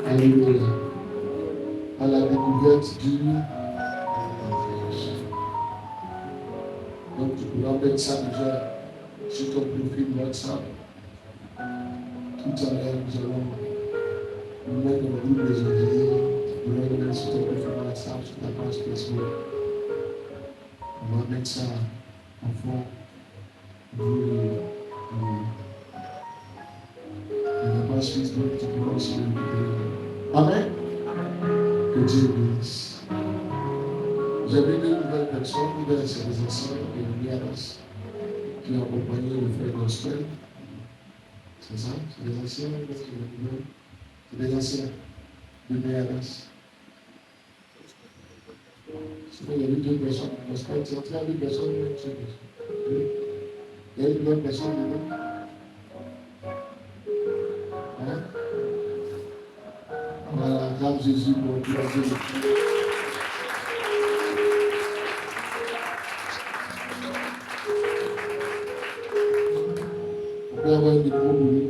Alléluia. À la découverte du patriarche. Donc tu pourras mettre ça déjà sur ton profil WhatsApp. Tout à l'heure, nous allons nous mettre dans le groupe des ouvriers. Nous allons le mettre sur ton profil WhatsApp, sur ta page Facebook. On va mettre ça en fond. La page Facebook, tu pourras aussi le vidéo. Amen. Que Dieu bénisse. J'avais deux nouvelles personnes, c'est les anciens et les Miadas, qui ont accompagné le frère Gospel. C'est ça? C'est les anciens, c'est les anciens de Miadas. Sinon, il y avait deux personnes. Gospel, c'est entré à deux personnes, il y a une nouvelle personne dedans. Hein? Voilà, grâce Jésus pour Dieu. On peut avoir une micro pour lui.